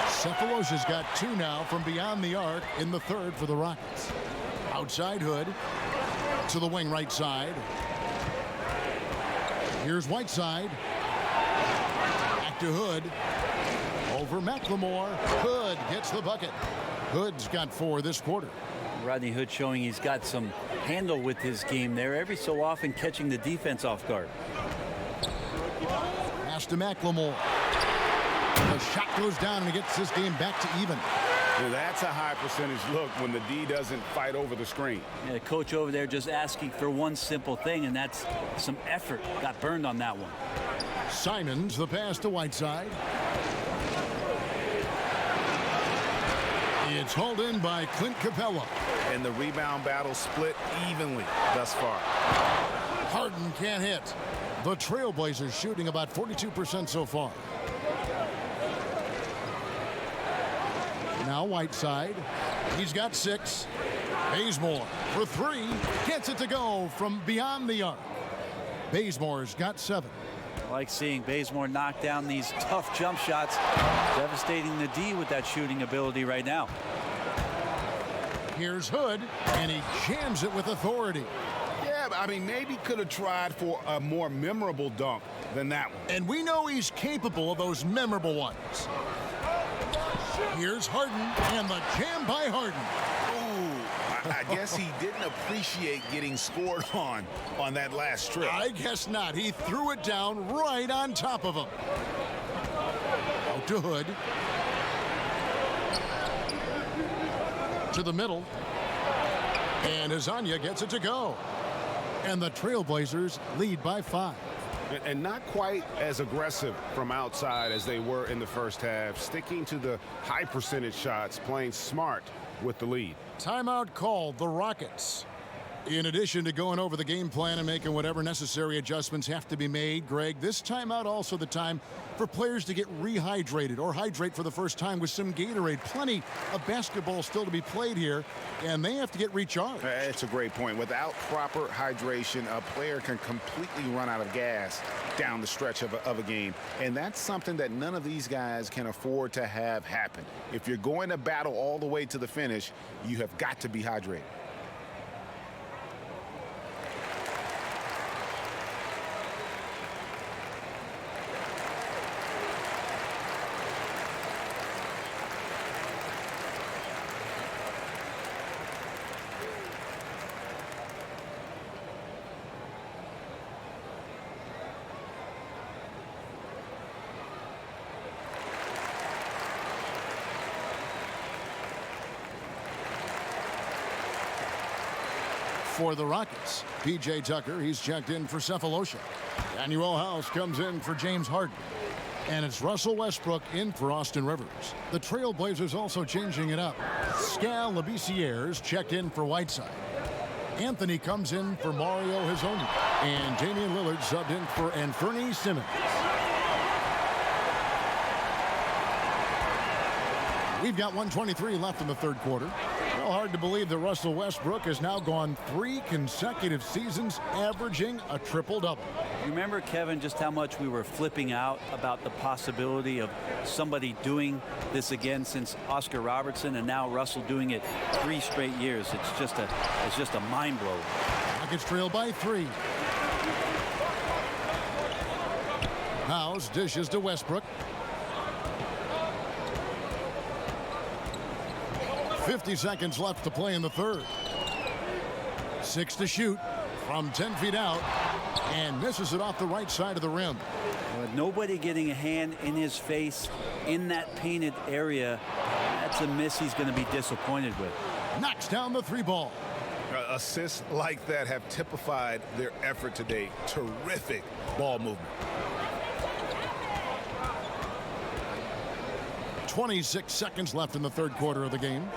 Cephalosha's got 2 now from beyond the arc in the third for the Rockets. Outside Hood to the wing right side. Here's Whiteside. Back to Hood. Over McLemore. Hood gets the bucket. Hood's got 4 this quarter. Rodney Hood showing he's got some handle with his game there, every so often catching the defense off guard. Pass to McLemore. The shot goes down and he gets this game back to even. Well, that's a high percentage look when the D doesn't fight over the screen. Yeah, the coach over there just asking for one simple thing, and that's some effort. Got burned on that one. Simons, the pass to Whiteside. It's hauled in by Clint Capella. And the rebound battle split evenly thus far. Harden can't hit. The Trailblazers shooting about 42% so far. Now Whiteside. He's got 6. Bazemore for 3. Gets it to go from beyond the arc. Bazemore's got 7. I like seeing Bazemore knock down these tough jump shots. Devastating the D with that shooting ability right now. Here's Hood, and he jams it with authority. Yeah, I mean, maybe could have tried for a more memorable dunk than that one. And we know he's capable of those memorable ones. Here's Harden, and the jam by Harden. Ooh, I guess he didn't appreciate getting scored on that last trip. I guess not. He threw it down right on top of him. Out to Hood. To the middle. And Hazonia gets it to go. And the Trailblazers lead by 5. And not quite as aggressive from outside as they were in the first half, sticking to the high percentage shots, playing smart with the lead. Timeout called, the Rockets. In addition to going over the game plan and making whatever necessary adjustments have to be made, Greg, this timeout also the time for players to get rehydrated or hydrate for the first time with some Gatorade. Plenty of basketball still to be played here, and they have to get recharged. It's a great point. Without proper hydration, a player can completely run out of gas down the stretch of a game, and that's something that none of these guys can afford to have happen. If you're going to battle all the way to the finish, you have got to be hydrated. For the Rockets, P.J. Tucker, he's checked in for Cephalosha. Daniel House comes in for James Harden. And it's Russell Westbrook in for Austin Rivers. The Trailblazers also changing it up. Skal Labissière's checked in for Whiteside. Anthony comes in for Mario Hezonja. And Damian Lillard subbed in for Anthony Simmons. We've got 1:23 left in the third quarter. Well, hard to believe that Russell Westbrook has now gone 3 consecutive seasons averaging a triple-double. Remember, Kevin, just how much we were flipping out about the possibility of somebody doing this again since Oscar Robertson, and now Russell doing it 3 straight years. It's just a mind blow. Rockets trail by 3. House dishes to Westbrook. 50 seconds left to play in the third. 6 to shoot from 10 feet out and misses it off the right side of the rim. With nobody getting a hand in his face in that painted area, that's a miss he's going to be disappointed with. Knocks down the 3 ball. Assists like that have typified their effort today. Terrific ball movement. 26 seconds left in the third quarter of the game.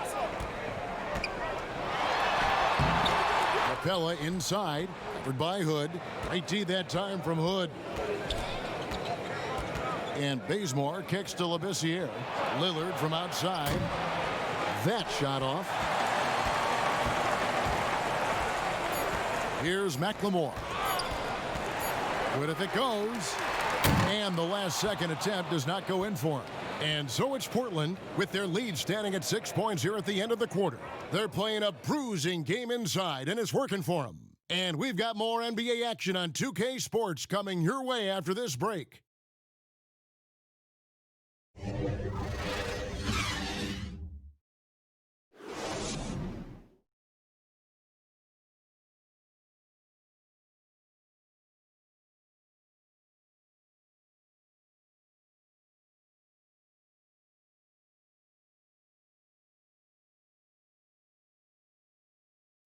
Capella inside, covered by Hood. Right tee that time from Hood. And Bazemore kicks to Labissière. Lillard from outside. That shot off. Here's McLemore. Good if it goes. And the last second attempt does not go in for him. And so it's Portland with their lead standing at 6 points here at the end of the quarter. They're playing a bruising game inside, and it's working for them. And we've got more NBA action on 2K Sports coming your way after this break.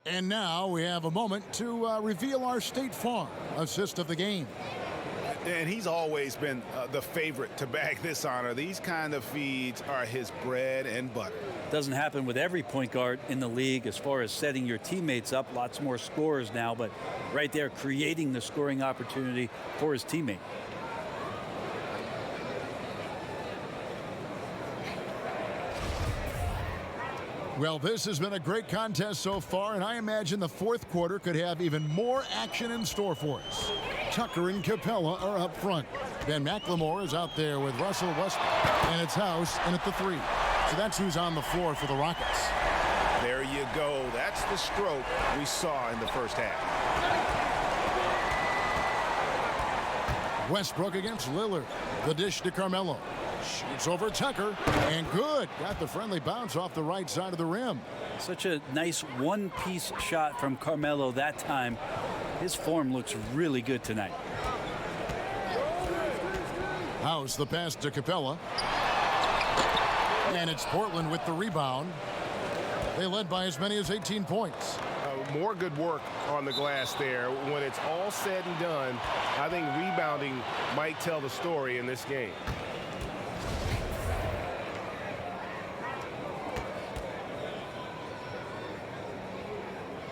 And now we have a moment to reveal our State Farm assist of the game. And he's always been the favorite to bag this honor. These kind of feeds are his bread and butter. Doesn't happen with every point guard in the league as far as setting your teammates up. Lots more scorers now, but right there creating the scoring opportunity for his teammate. Well, this has been a great contest so far, and I imagine the fourth quarter could have even more action in store for us. Tucker and Capella are up front. Then McLemore is out there with Russell Westbrook, and it's House in at the 3. So that's who's on the floor for the Rockets. There you go. That's the stroke we saw in the first half. Westbrook against Lillard. The dish to Carmelo. Shoots over Tucker, and good. Got the friendly bounce off the right side of the rim. Such a nice one-piece shot from Carmelo that time. His form looks really good tonight. House the pass to Capella. And it's Portland with the rebound. They led by as many as 18 points. More good work on the glass there. When it's all said and done, I think rebounding might tell the story in this game.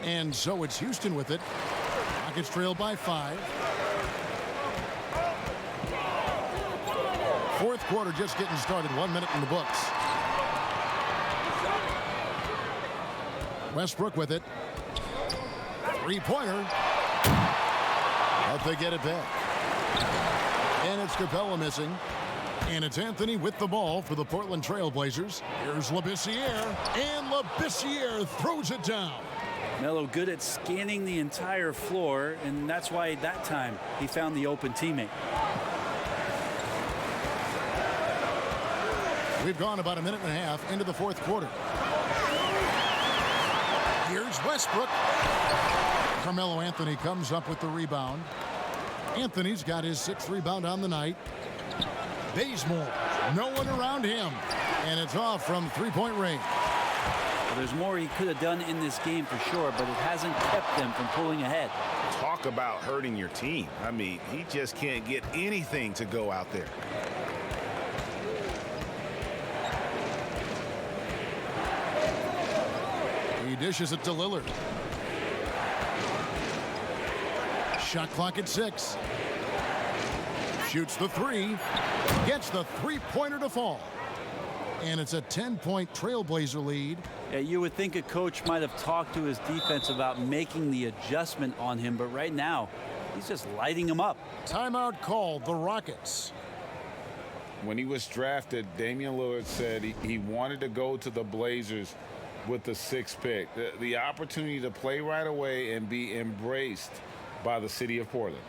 And so it's Houston with it. Rockets trail by 5. Fourth quarter just getting started. 1 minute in the books. Westbrook with it. 3-pointer. But they get it back. And it's Capella missing. And it's Anthony with the ball for the Portland Trailblazers. Here's Labissière. And Labissière throws it down. Melo good at scanning the entire floor, and that's why that time he found the open teammate. We've gone about a minute and a half into the fourth quarter. Here's Westbrook. Carmelo Anthony comes up with the rebound. Anthony's got his 6th rebound on the night. Bazemore, no one around him. And it's off from 3-point range. Well, there's more he could have done in this game for sure, but it hasn't kept them from pulling ahead. Talk about hurting your team. I mean, he just can't get anything to go out there. He dishes it to Lillard. Shot clock at 6. Shoots the 3. Gets the three-pointer to fall. And it's a 10-point Trailblazer lead. Yeah, you would think a coach might have talked to his defense about making the adjustment on him, but right now, he's just lighting him up. Timeout called, the Rockets. When he was drafted, Damian Lillard said he wanted to go to the Blazers with the 6th pick. The opportunity to play right away and be embraced by the city of Portland.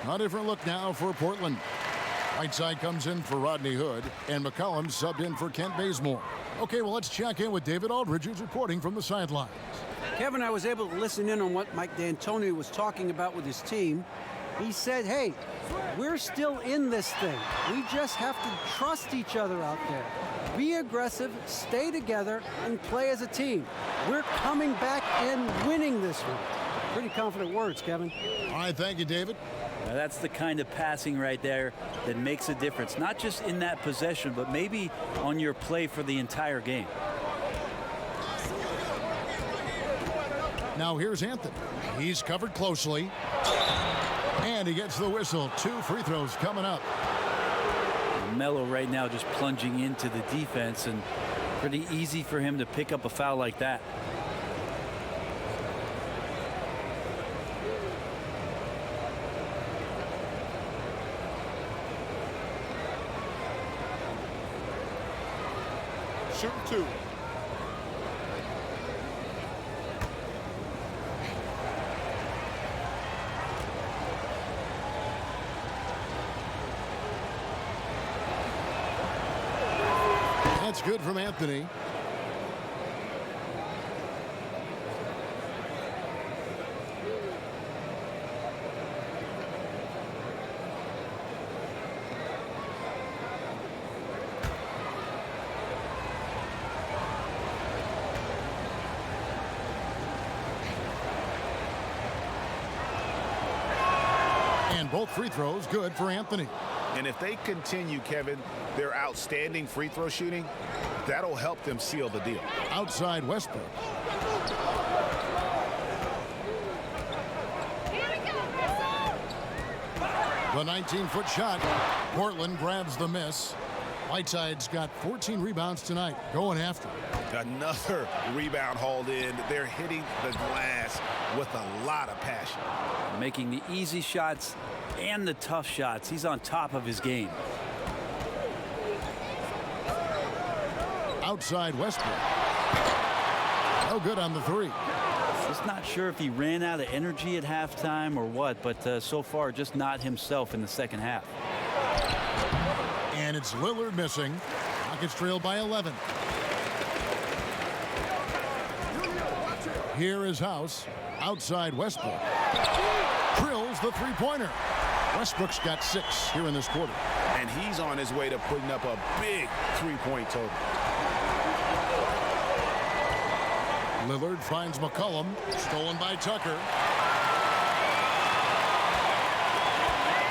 A different look now for Portland. Whiteside comes in for Rodney Hood, and McCollum subbed in for Kent Bazemore. Okay, well, let's check in with David Aldridge, who's reporting from the sidelines. Kevin, I was able to listen in on what Mike D'Antoni was talking about with his team. He said, hey, we're still in this thing. We just have to trust each other out there. Be aggressive, stay together, and play as a team. We're coming back and winning this one. Pretty confident words, Kevin. All right, thank you, David. Now that's the kind of passing right there that makes a difference, not just in that possession, but maybe on your play for the entire game. Now here's Anthony. He's covered closely. And he gets the whistle. 2 free throws coming up. Melo right now just plunging into the defense, and pretty easy for him to pick up a foul like that. Shooting 2. That's good from Anthony. And both free throws good for Anthony. And if they continue, Kevin, their outstanding free throw shooting, that'll help them seal the deal. Outside Westbrook. The 19-foot shot. Portland grabs the miss. Whiteside's got 14 rebounds tonight, going after. Another rebound hauled in. They're hitting the glass with a lot of passion. Making the easy shots and the tough shots. He's on top of his game. Outside Westbrook. No good on the 3. Just not sure if he ran out of energy at halftime or what, but so far just not himself in the second half. And it's Lillard missing. Rockets trail by 11. Here is House. Outside Westbrook. Drills the three-pointer. Westbrook's got 6 here in this quarter. And he's on his way to putting up a big three-point total. Lillard finds McCollum. Stolen by Tucker.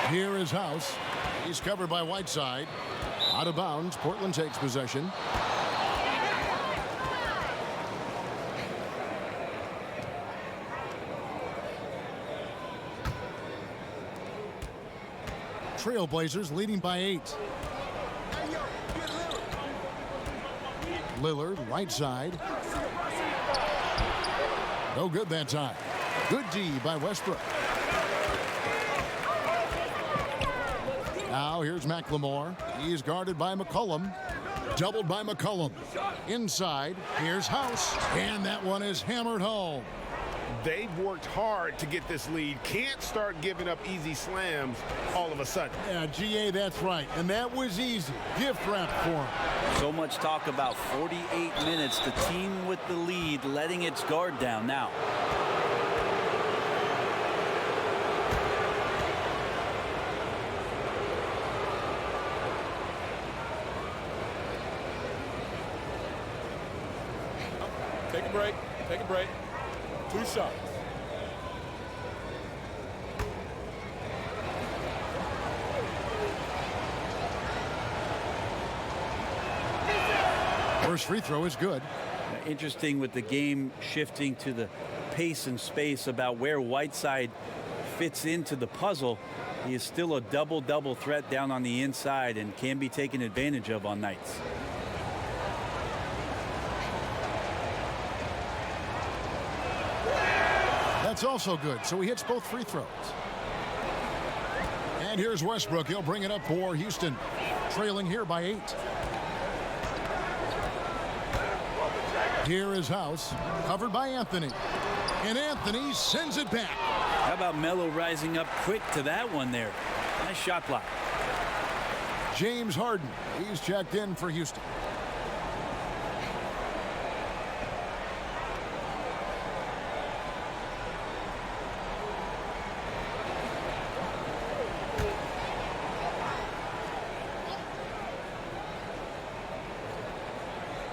Here is House. He's covered by Whiteside. Out of bounds. Portland takes possession. Trailblazers leading by 8. Lillard, right side. No good that time. Good D by Westbrook. Now here's McLemore. He's guarded by McCollum. Doubled by McCollum. Inside, here's House. And that one is hammered home. They've worked hard to get this lead. Can't start giving up easy slams all of a sudden. Yeah, GA, that's right. And that was easy. Gift wrap for him. So much talk about 48 minutes. The team with the lead letting its guard down now. Take a break. Take a break. 2 shots. First free throw is good. Interesting with the game shifting to the pace and space about where Whiteside fits into the puzzle. He is still a double-double threat down on the inside and can be taken advantage of on nights. That's also good. So he hits both free throws. And here's Westbrook. He'll bring it up for Houston. Trailing here by 8. Here is House. Covered by Anthony. And Anthony sends it back. How about Melo rising up quick to that one there? Nice shot block. James Harden. He's checked in for Houston.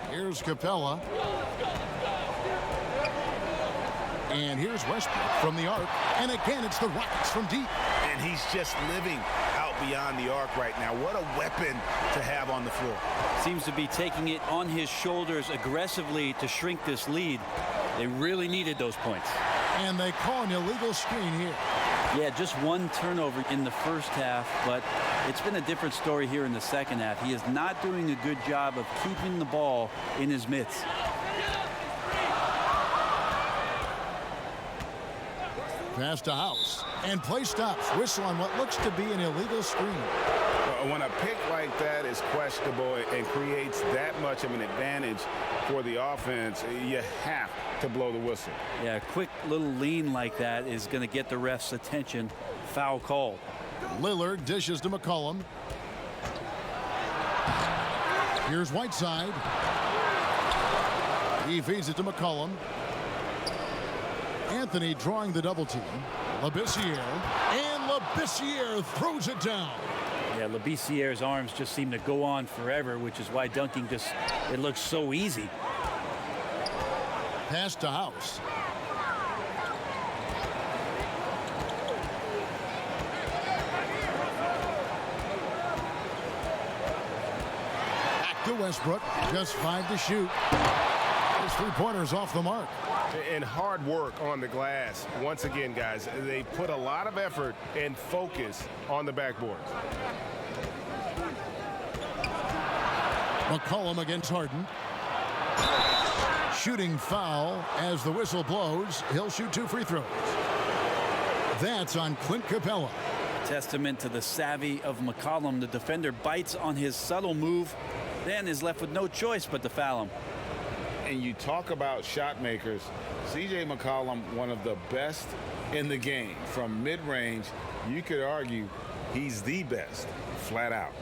Here's Capella. And here's Westbrook from the arc. And again, it's the Rockets from deep. And he's just living out beyond the arc right now. What a weapon to have on the floor. Seems to be taking it on his shoulders aggressively to shrink this lead. They really needed those points. And they call an illegal screen here. Yeah, just one turnover in the first half, but it's been a different story here in the second half. He is not doing a good job of keeping the ball in his mitts. Pass to House. And play stops. Whistle on what looks to be an illegal screen. When a pick like that is questionable and creates that much of an advantage for the offense, you have to blow the whistle. Yeah, a quick little lean like that is going to get the ref's attention. Foul call. Lillard dishes to McCollum. Here's Whiteside. He feeds it to McCollum. Anthony drawing the double team. Labissiere. And Labissiere throws it down. Yeah, Labissiere's arms just seem to go on forever, which is why dunking just, it looks so easy. Pass to House. Back to Westbrook. Just 5 to shoot. His 3-pointer's off the mark. And hard work on the glass. Once again, guys, they put a lot of effort and focus on the backboard. McCollum against Harden. Shooting foul as the whistle blows. He'll shoot 2 free throws. That's on Clint Capella. Testament to the savvy of McCollum. The defender bites on his subtle move, then is left with no choice but to foul him. And you talk about shot makers. C.J. McCollum, one of the best in the game. From mid-range, you could argue he's the best, flat out.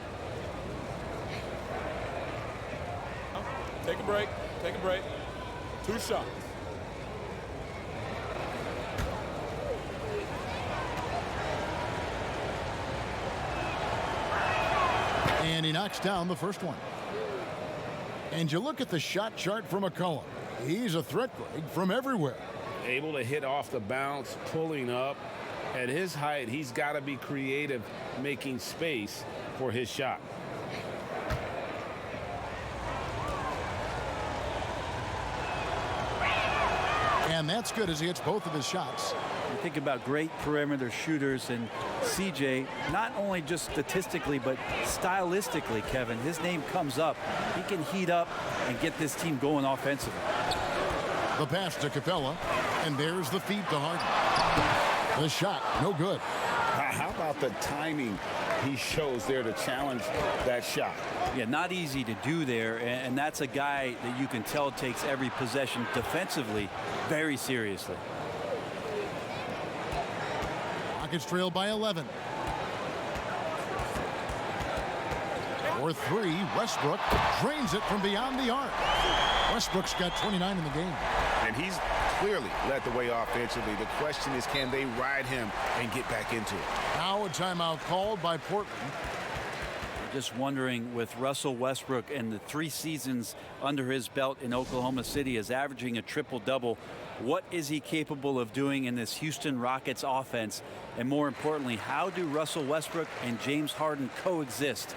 Take a break. Take a break. 2 shots. And he knocks down the first one. And you look at the shot chart for McCollum. He's a threat, Greg, from everywhere. Able to hit off the bounce, pulling up. At his height, he's got to be creative, making space for his shot. And that's good as he hits both of his shots. You think about great perimeter shooters, and CJ, not only just statistically, but stylistically, Kevin, his name comes up. He can heat up and get this team going offensively. The pass to Capella, and there's the feed to Harden. The shot, no good. How about the timing he shows there to challenge that shot? Yeah, not easy to do there, and that's a guy that you can tell takes every possession defensively very seriously. Rockets trail by 11. For three, Westbrook drains it from beyond the arc. Westbrook's got 29 in the game. And he's clearly led the way offensively. The question is, can they ride him and get back into it? Now a timeout called by Portland. Just wondering, with Russell Westbrook and the 3 seasons under his belt in Oklahoma City as averaging a triple-double, what is he capable of doing in this Houston Rockets offense? And more importantly, how do Russell Westbrook and James Harden coexist?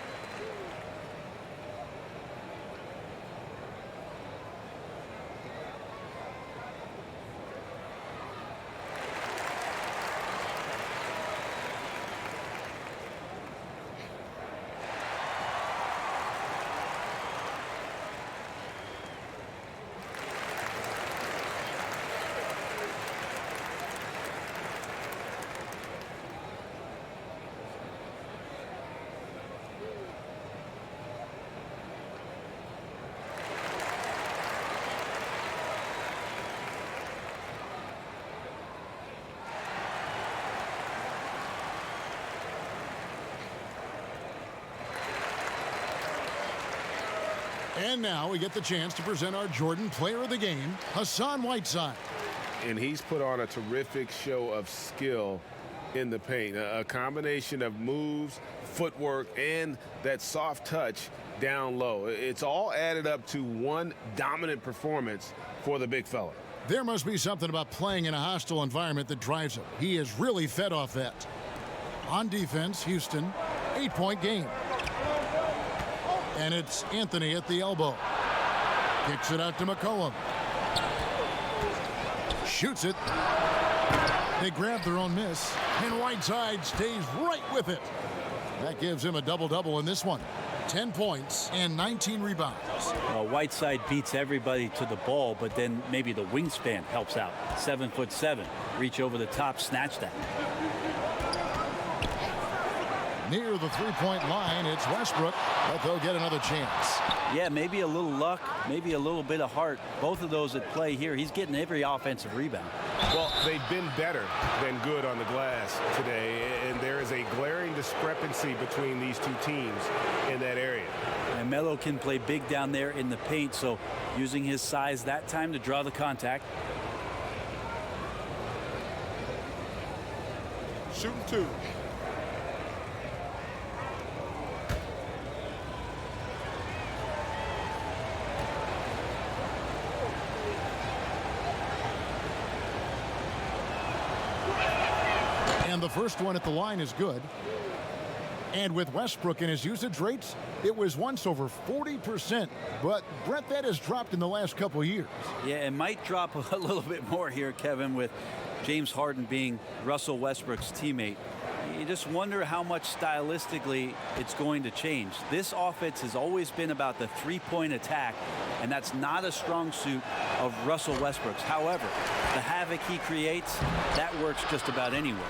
And now we get the chance to present our Jordan Player of the Game, Hassan Whiteside. And he's put on a terrific show of skill in the paint. A combination of moves, footwork, and that soft touch down low. It's all added up to one dominant performance for the big fella. There must be something about playing in a hostile environment that drives him. He is really fed off that. On defense, Houston, 8-point game. And it's Anthony at the elbow. Kicks it out to McCollum. Shoots it. They grab their own miss, and Whiteside stays right with it. That gives him a double-double in this one. 10 points and 19 rebounds. Well, Whiteside beats everybody to the ball, but then maybe the wingspan helps out. 7'7", reach over the top, snatch that. Near the three-point line, it's Westbrook, but they'll get another chance. Yeah, maybe a little luck, maybe a little bit of heart. Both of those at play here. He's getting every offensive rebound. Well, they've been better than good on the glass today, and there is a glaring discrepancy between these two teams in that area. And Melo can play big down there in the paint, so using his size that time to draw the contact. Shooting 2. And the first one at the line is good. And with Westbrook and his usage rates, it was once over 40%. But, Brett, that has dropped in the last couple of years. Yeah, it might drop a little bit more here, Kevin, with James Harden being Russell Westbrook's teammate. You just wonder how much stylistically it's going to change. This offense has always been about the three-point attack, and that's not a strong suit of Russell Westbrook's. However, the havoc he creates, that works just about anywhere.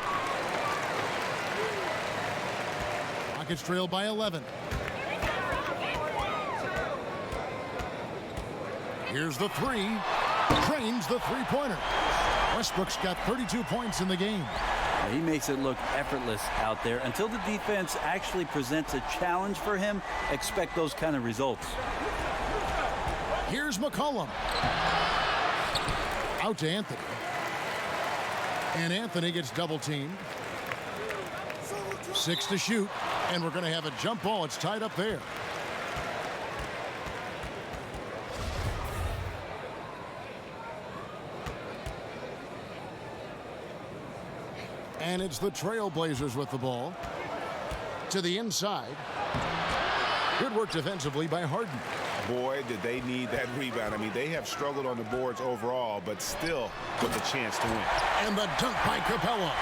Rockets trail by 11. Here's the three. Drains the three-pointer. Westbrook's got 32 points in the game. He makes it look effortless out there. Until the defense actually presents a challenge for him, expect those kind of results. Here's McCollum. Out to Anthony. And Anthony gets double-teamed. 6 to shoot. And we're going to have a jump ball. It's tied up there. And it's the Trailblazers with the ball. To the inside. Good work defensively by Harden. Boy, did they need that rebound. I mean, they have struggled on the boards overall, but still with a chance to win. And the dunk by Capella.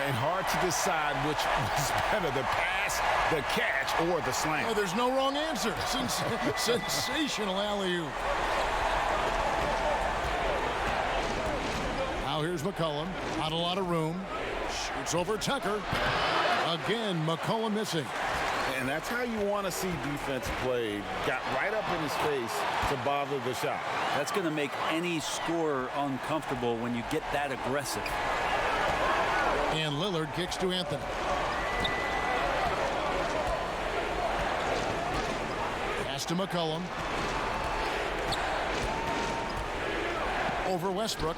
And hard to decide which was better, the pass, the catch, or the slam. Oh, there's no wrong answer. Sensational alley-oop. Now here's McCollum. Not a lot of room. Shoots over Tucker. Again, McCollum missing. And that's how you want to see defense played. Got right up in his face to bother the shot. That's going to make any scorer uncomfortable when you get that aggressive. And Lillard kicks to Anthony. Pass to McCollum. Over Westbrook.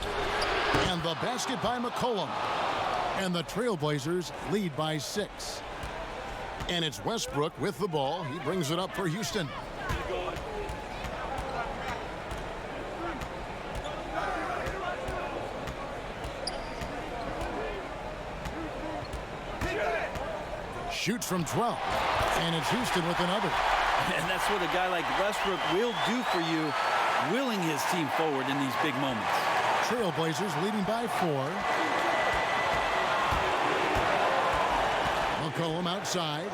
And the basket by McCollum. And the Trailblazers lead by 6. And it's Westbrook with the ball. He brings it up for Houston. Shoots from 12. And it's Houston with another. And that's what a guy like Westbrook will do for you, willing his team forward in these big moments. Trailblazers leading by 4. McCollum outside.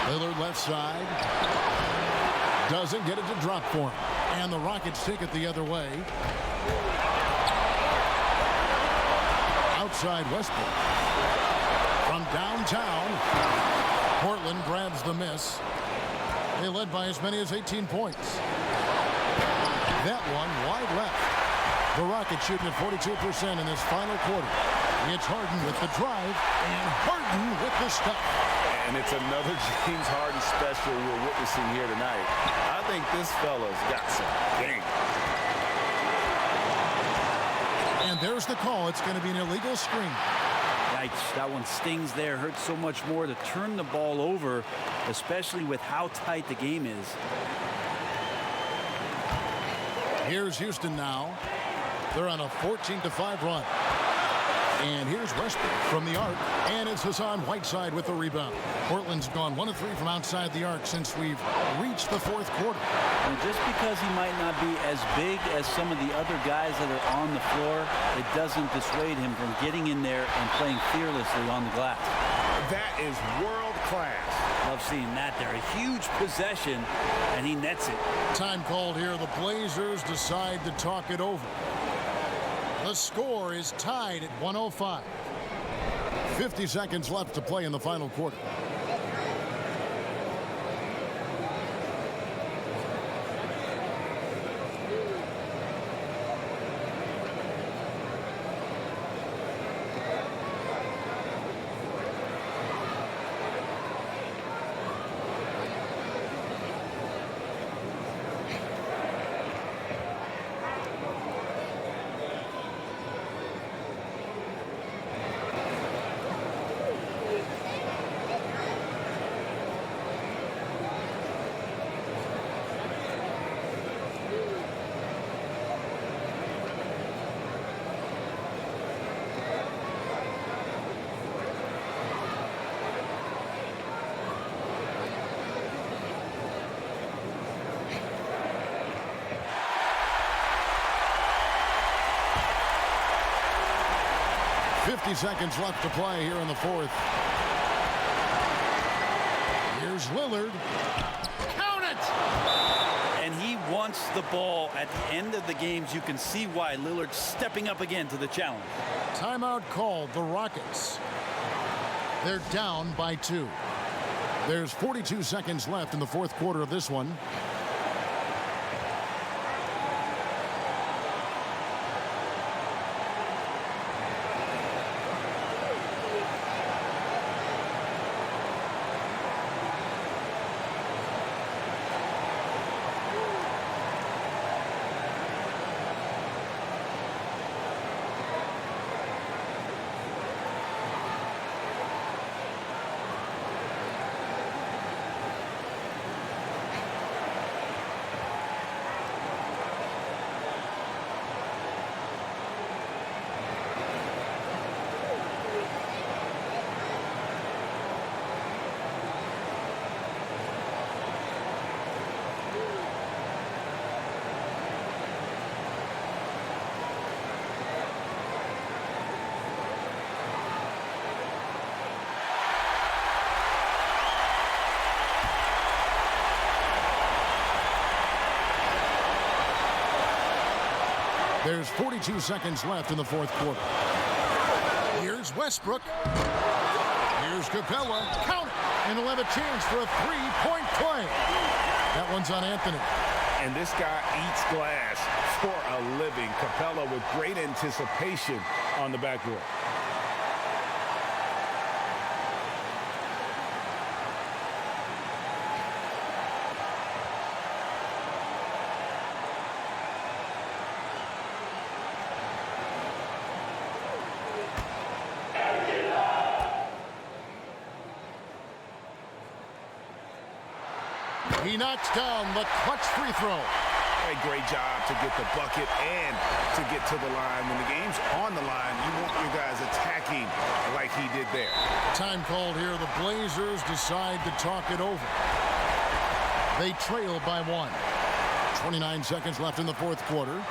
Lillard left side. Doesn't get it to drop for him. And the Rockets take it the other way. Outside Westbrook. From downtown, Portland grabs the miss. They led by as many as 18 points. That one wide left. The Rockets shooting at 42% in this final quarter. It's Harden with the drive and Harden with the stop. And it's another James Harden special we're witnessing here tonight. I think this fella's got some game. And there's the call. It's going to be an illegal screen. Yikes, that one stings there. Hurts so much more to turn the ball over, especially with how tight the game is. Here's Houston now. They're on a 14-5 run. And here's Westbrook from the arc. And it's Hassan Whiteside with the rebound. Portland's gone 1 of 3 from outside the arc since we've reached the 4th quarter. And just because he might not be as big as some of the other guys that are on the floor, it doesn't dissuade him from getting in there and playing fearlessly on the glass. That is world class. Love seeing that there. A huge possession, and he nets it. Time called here. The Blazers decide to talk it over. The score is tied at 105. 50 seconds left to play in the final quarter. Seconds left to play here in the 4th. Here's Lillard. Count it! And he wants the ball at the end of the games. You can see why Lillard's stepping up again to the challenge. Timeout called. The Rockets. They're down by 2. There's 42 seconds left in the 4th quarter of this one. There's 42 seconds left in the fourth quarter. Here's Westbrook. Here's Capella. Count it. And he'll have a chance for a three-point play. That one's on Anthony. And this guy eats glass for a living. Capella with great anticipation on the backboard. He knocks down the clutch free throw. A great job to get the bucket and to get to the line. When the game's on the line, you want your guys attacking like he did there. Time called here. The Blazers decide to talk it over. They trail by 1. 29 seconds left in the fourth quarter.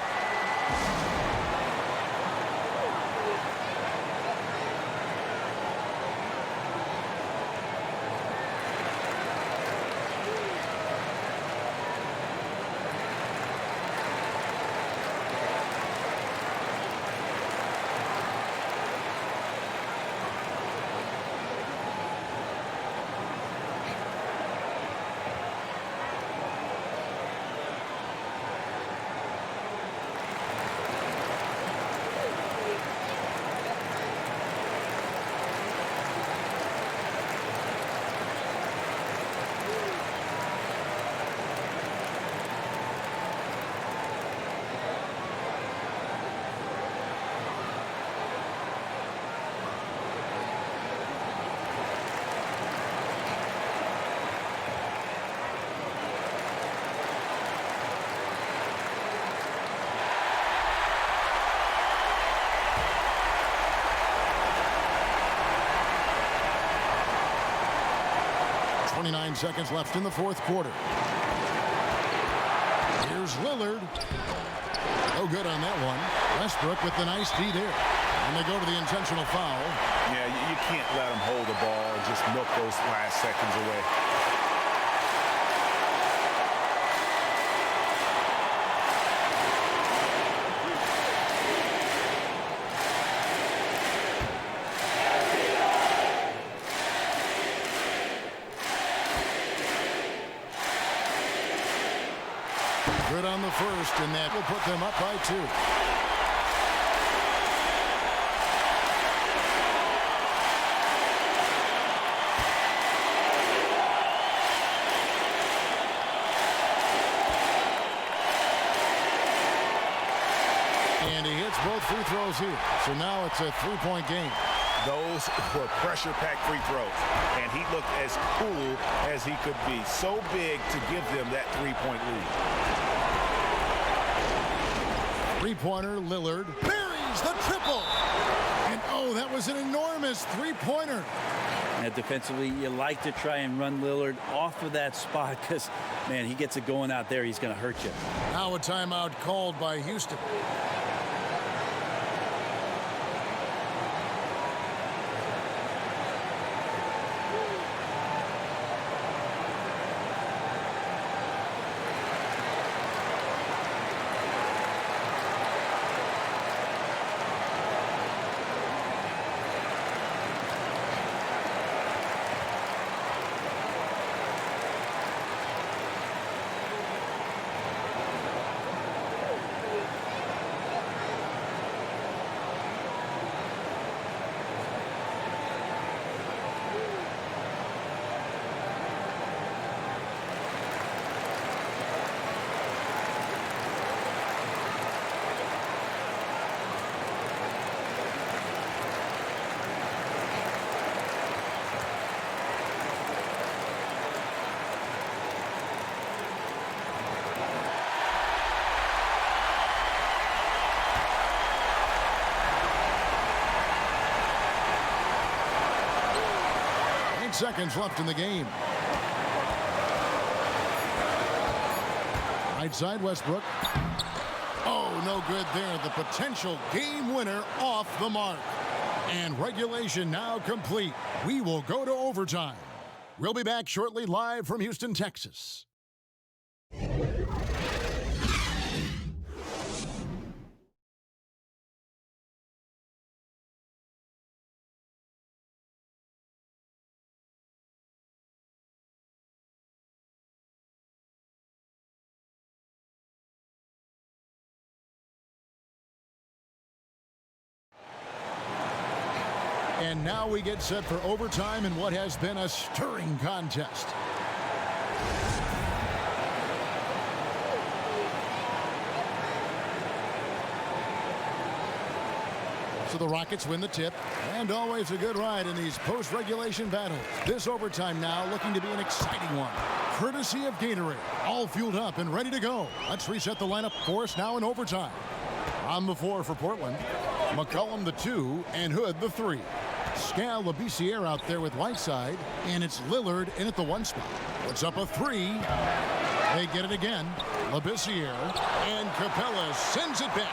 Seconds left in the fourth quarter. Here's Lillard. No good on that one. Westbrook with the nice D there. And they go to the intentional foul. Yeah, you can't let them hold the ball and just milk those last seconds away. Good on the first, and that will put them up by 2. And he hits both free throws here. So now it's a 3-point game. Those were pressure-packed free throws, and he looked as cool as he could be. So big to give them that 3-point lead. Three-pointer, Lillard buries the triple. And oh, that was an enormous three-pointer. And defensively, you like to try and run Lillard off of that spot because, man, he gets it going out there, he's going to hurt you. Now a timeout called by Houston. Seconds left in the game. Right side, Westbrook. Oh, no good there. The potential game winner off the mark. And regulation now complete. We will go to overtime. We'll be back shortly, live from Houston, Texas. And now we get set for overtime in what has been a stirring contest. So the Rockets win the tip, and always a good ride in these post-regulation battles. This overtime now looking to be an exciting one, courtesy of Gatorade. All fueled up and ready to go. Let's reset the lineup for us now in overtime. On the floor for Portland, McCollum the 2 and Hood the 3. Scal Labissiere out there with Whiteside, and it's Lillard in at the 1 spot. Puts up a 3. They get it again. Labissiere, and Capella sends it back.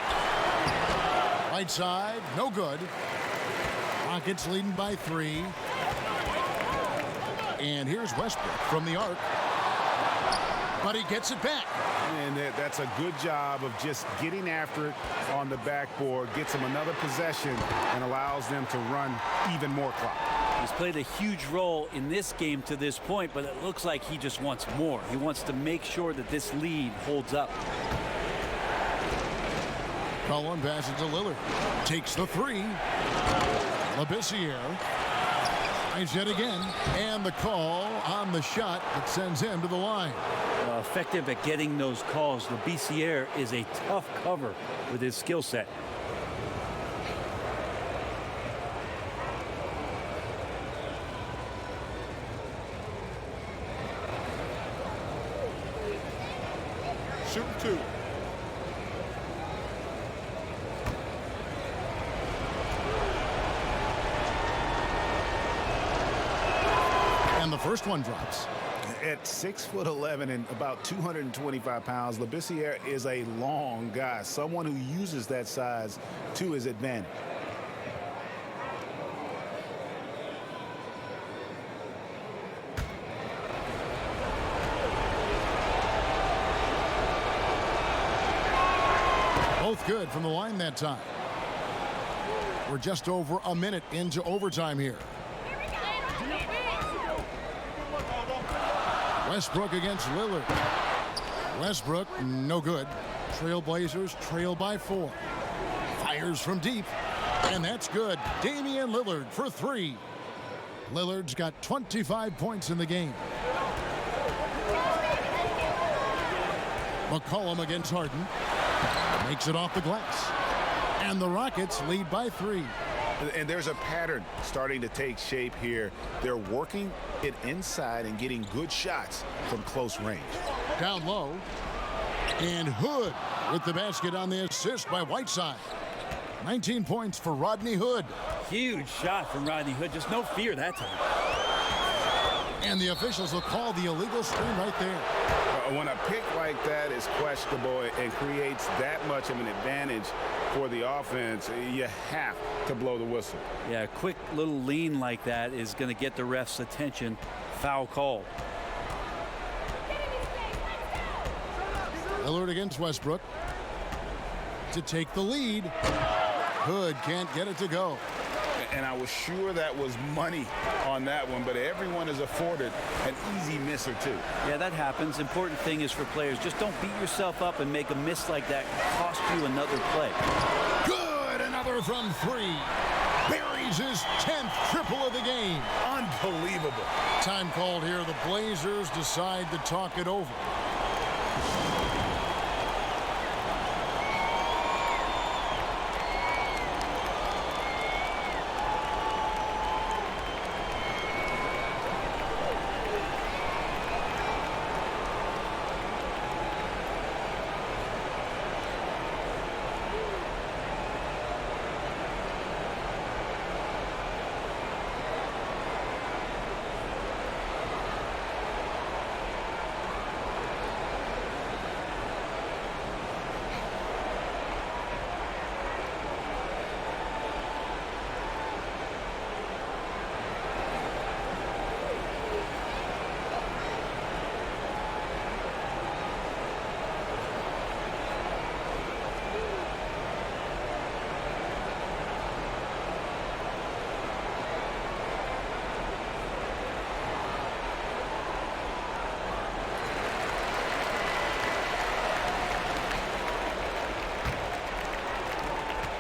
Right side, no good. Rockets leading by 3. And here's Westbrook from the arc. But he gets it back. And that's a good job of just getting after it on the backboard, gets them another possession, and allows them to run even more clock. He's played a huge role in this game to this point, but it looks like he just wants more. He wants to make sure that this lead holds up. Cullen passes to Lillard. Takes the 3. Labissiere. Tries yet again. And the call on the shot that sends him to the line. Effective at getting those calls. Labissiere is a tough cover with his skill set. Shooting 2. And the first one drops. At 6'11" and about 225 pounds, Labissiere is a long guy, someone who uses that size to his advantage. Both good from the line that time. We're just over a minute into overtime here. Westbrook against Lillard. Westbrook, no good. Trailblazers trail by 4. Fires from deep, and that's good. Damian Lillard for 3. Lillard's got 25 points in the game. McCollum against Harden. Makes it off the glass. And the Rockets lead by 3. And there's a pattern starting to take shape here. They're working it inside and getting good shots from close range. Down low. And Hood with the basket on the assist by Whiteside. 19 points for Rodney Hood. Huge shot from Rodney Hood. Just no fear that time. And the officials will call the illegal screen right there. When a pick like that is questionable and creates that much of an advantage for the offense, you have to blow the whistle. Yeah, a quick little lean like that is going to get the ref's attention. Foul call. Lillard against Westbrook to take the lead. Hood can't get it to go. And I was sure that was money on that one, but everyone is afforded an easy miss or two. Yeah, that happens. Important thing is for players, just don't beat yourself up and make a miss like that cost you another play. Good, another from 3. Buries his 10th triple of the game. Unbelievable. Time called here. The Blazers decide to talk it over.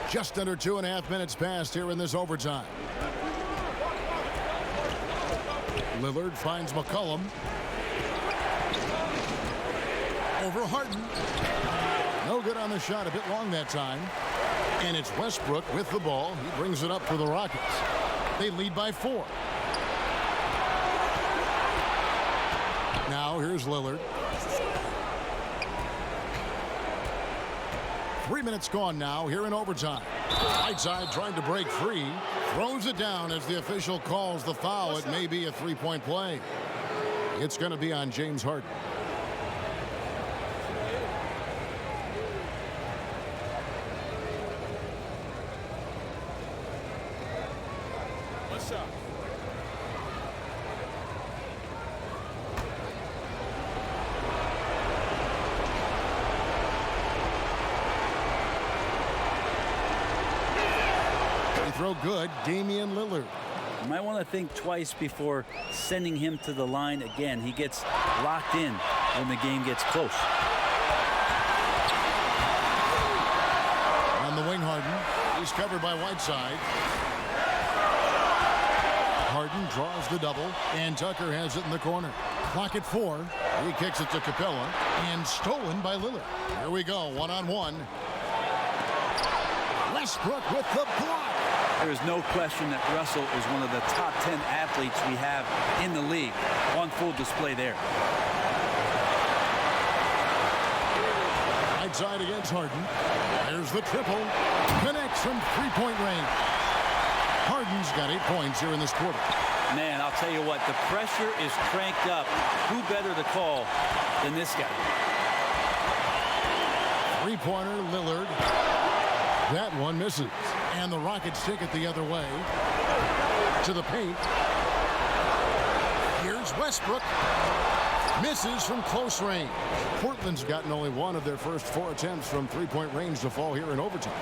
Just under 2.5 minutes passed here in this overtime. Lillard finds McCollum. Over Harden. No good on the shot, a bit long that time. And it's Westbrook with the ball. He brings it up for the Rockets. They lead by 4. Now here's Lillard. 3 minutes gone now here in overtime. Whiteside trying to break free. Throws it down as the official calls the foul. It may be a three-point play. It's going to be on James Harden. One shot. Throw good, Damian Lillard. You might want to think twice before sending him to the line again. He gets locked in when the game gets close. On the wing, Harden. He's covered by Whiteside. Harden draws the double, and Tucker has it in the corner. Clock at 4. He kicks it to Capella, and stolen by Lillard. Here we go, one-on-one. Westbrook with the block. There is no question that Russell is one of the top 10 athletes we have in the league. On full display there. Outside against Harden. There's the triple. Connects from three-point range. Harden's got 8 points here in this quarter. Man, I'll tell you what, the pressure is cranked up. Who better to call than this guy? Three-pointer, Lillard. That one misses. And the Rockets take it the other way. To the paint. Here's Westbrook. Misses from close range. Portland's gotten only one of their first 4 attempts from three-point range to fall here in overtime.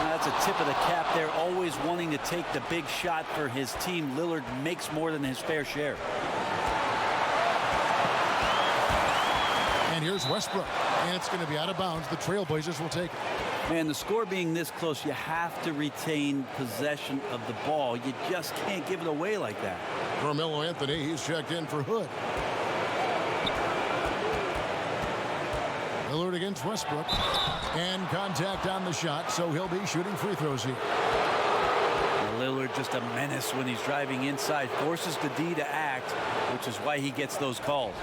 That's a tip of the cap there, always wanting to take the big shot for his team. Lillard makes more than his fair share. And here's Westbrook. And it's going to be out of bounds. The Trailblazers will take it. Man, the score being this close, you have to retain possession of the ball. You just can't give it away like that. Carmelo Anthony, he's checked in for Hood. Lillard against Westbrook. And contact on the shot, so he'll be shooting free throws here. Lillard just a menace when he's driving inside. Forces the D to act, which is why he gets those calls.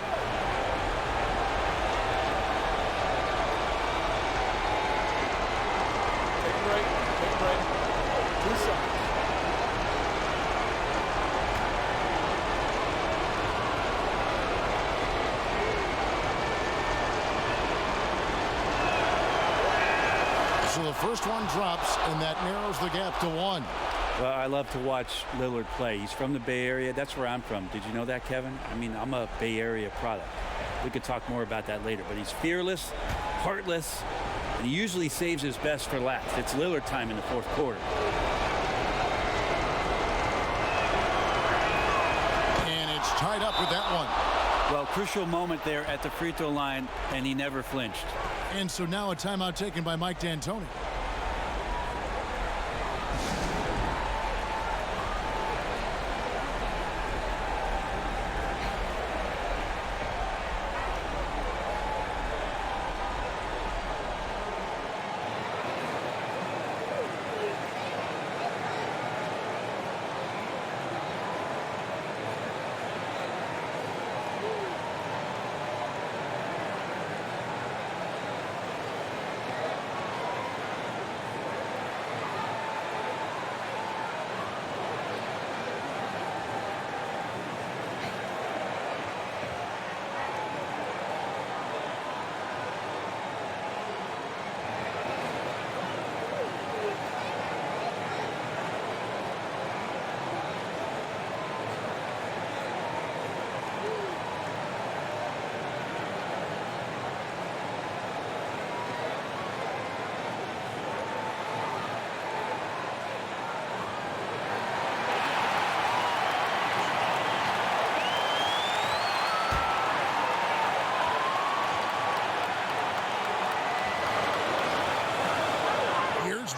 So the first one drops, and that narrows the gap to 1. Well, I love to watch Lillard play. He's from the Bay Area. That's where I'm from. Did you know that, Kevin? I mean, I'm a Bay Area product. We could talk more about that later. But he's fearless, heartless, and he usually saves his best for last. It's Lillard time in the fourth quarter. And it's tied up with that one. Well, crucial moment there at the free throw line, and he never flinched. And so now a timeout taken by Mike D'Antoni.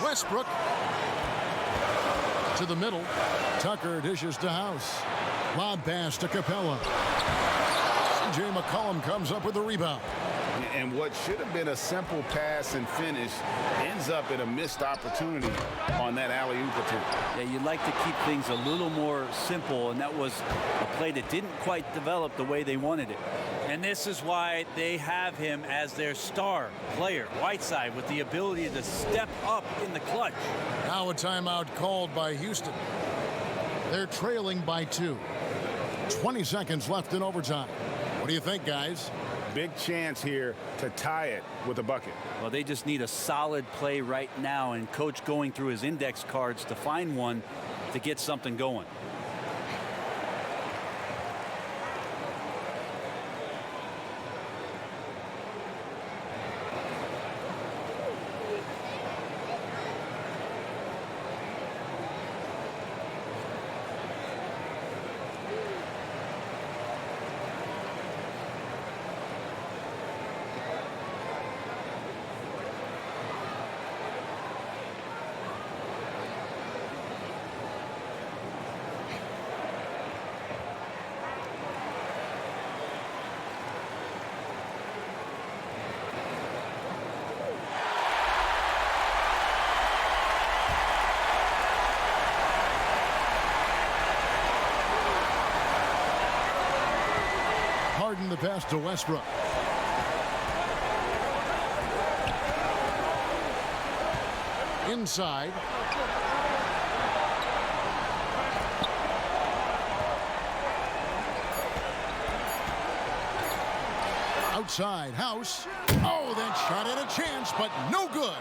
Westbrook. To the middle. Tucker dishes to House. Lob pass to Capella. C.J. McCollum comes up with the rebound. And what should have been a simple pass and finish ends up in a missed opportunity on that alley-oop attempt. Yeah, you'd like to keep things a little more simple, and that was a play that didn't quite develop the way they wanted it. And this is why they have him as their star player, Whiteside, with the ability to step up in the clutch. Now a timeout called by Houston. They're trailing by 2. 20 seconds left in overtime. What do you think, guys? Big chance here to tie it with a bucket. Well, they just need a solid play right now, and Coach going through his index cards to find one to get something going. Harden the pass to Westbrook. Inside. Outside, House. Oh, that shot had a chance, but no good.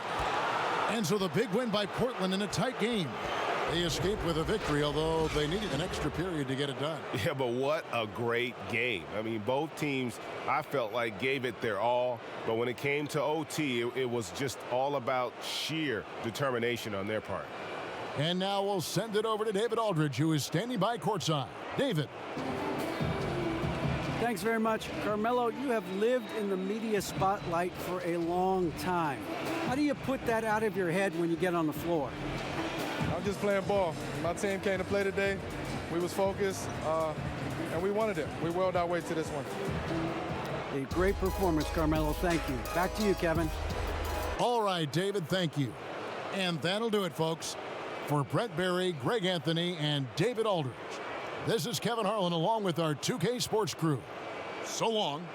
And so the big win by Portland in a tight game. They escaped with a victory, although they needed an extra period to get it done. Yeah, but what a great game. I mean, both teams, I felt like, gave it their all. But when it came to OT, it was just all about sheer determination on their part. And now we'll send it over to David Aldridge, who is standing by courtside. David. Thanks very much. Carmelo, you have lived in the media spotlight for a long time. How do you put that out of your head when you get on the floor? I'm just playing ball. My team came to play today. We was focused, and we wanted it. We willed our way to this one. A great performance, Carmelo. Thank you. Back to you, Kevin. All right, David, thank you. And that'll do it, folks. For Brett Berry, Greg Anthony, and David Aldridge, this is Kevin Harlan along with our 2K Sports crew. So long.